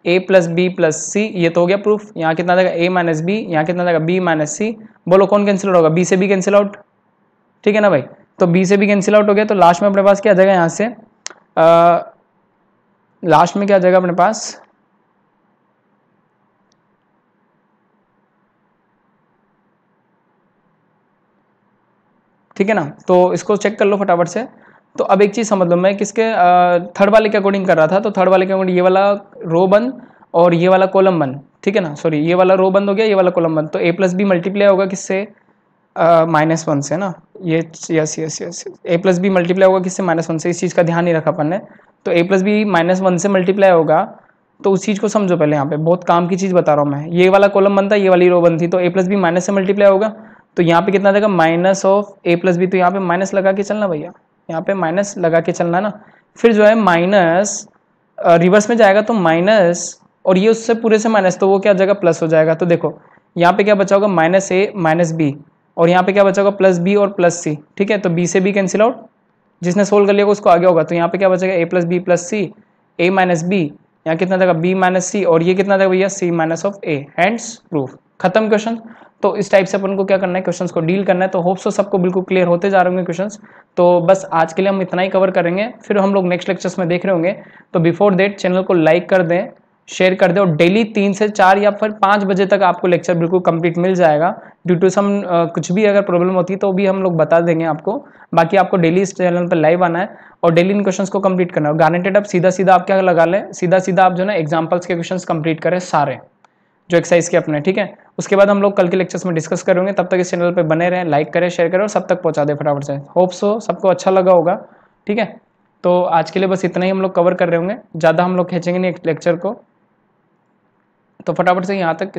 A प्लस बी प्लस सी, ये तो हो गया प्रूफ। यहाँ कितना आ जाएगा A माइनस बी, यहाँ कितना आ जाएगा B माइनस सी। बोलो कौन कैंसिल होगा, B से B कैंसिल आउट। ठीक है ना भाई, तो B से B कैंसिल आउट हो गया। तो लास्ट में अपने पास क्या आ जाएगा यहाँ से, लास्ट में क्या आ जाएगा अपने पास, ठीक है ना। तो इसको चेक कर लो फटाफट से। तो अब एक चीज समझ लो, मैं किसके थर्ड वाले के अकॉर्डिंग कर रहा था, तो थर्ड वाले के अकॉर्डिंग ये वाला रो बंद और ये वाला कॉलम बंद। ठीक है ना, सॉरी ये वाला रो बंद हो गया, ये वाला कॉलम बंद। तो A प्लस बी मल्टीप्लाई होगा किससे, -1 से ना, ये यस यस यस, ए प्लस बी मल्टीप्लाई होगा किससे, -1 से। इस चीज़ का ध्यान नहीं रखा अपन ने। तो ए प्लस बी -1 से मल्टीप्लाई होगा, तो उस चीज़ को समझो पहले। यहाँ पे बहुत काम की चीज़ बता रहा हूँ मैं। ये वाला कॉलम बनता, ये वाली रो बनती, तो ए प्लस बी माइनस से मल्टीप्लाई होगा, तो यहाँ पे कितना आ जाएगा, minus of a plus b. तो यहाँ पे माइनस लगा के चलना भैया, यहाँ पे माइनस लगा के चलना ना। फिर जो है माइनस रिवर्स में जाएगा तो माइनस, और ये उससे पूरे से माइनस, तो वो क्या हो जाएगा, प्लस हो जाएगा। तो देखो यहाँ पे क्या बचा होगा, -a -b, और यहाँ पे क्या बचा होगा, +b और +c। ठीक है, तो b से b कैंसिल आउट, जिसने सोल्व कर लिया उसको आगे होगा। तो यहाँ पे क्या बचेगा, a + b + c, a - b, यहाँ कितना जाएगा, b - c, और ये कितना जाएगा भैया, c - of a। Hands proof, खत्म क्वेश्चन। तो इस टाइप से अपन को क्या करना है, क्वेश्चंस को डील करना है। तो होप सो सबको बिल्कुल क्लियर होते जा रहे होंगे क्वेश्चंस। तो बस आज के लिए हम इतना ही कवर करेंगे, फिर हम लोग नेक्स्ट लेक्चर्स में देख रहे होंगे। तो बिफोर देट चैनल को लाइक कर दें, शेयर कर दें, और डेली 3 से 4 या फिर 5 बजे तक आपको लेक्चर बिल्कुल कंप्लीट मिल जाएगा। ड्यू टू सम कुछ भी अगर प्रॉब्लम होती है तो भी हम लोग बता देंगे आपको। बाकी आपको डेली इस चैनल पर लाइव आना है और डेली इन क्वेश्चंस को कंप्लीट करना है। गारंटेड आप सीधा सीधा आप क्या लगा लें, सीधा सीधा आप जो ना एग्जाम्पल्स के क्वेश्चंस कंप्लीट करें सारे जो एक्सरसाइज के अपने। ठीक है, उसके बाद हम लोग कल के लेक्चर्स में डिस्कस करेंगे। तब तक इस चैनल पे बने रहें, लाइक करें, शेयर करें और सब तक पहुंचा दें फटाफट से। होप सो सबको अच्छा लगा होगा। ठीक है, तो आज के लिए बस इतना ही हम लोग कवर कर रहे होंगे, ज़्यादा हम लोग खींचेंगे नहीं लेक्चर को। तो फटाफट से यहाँ तक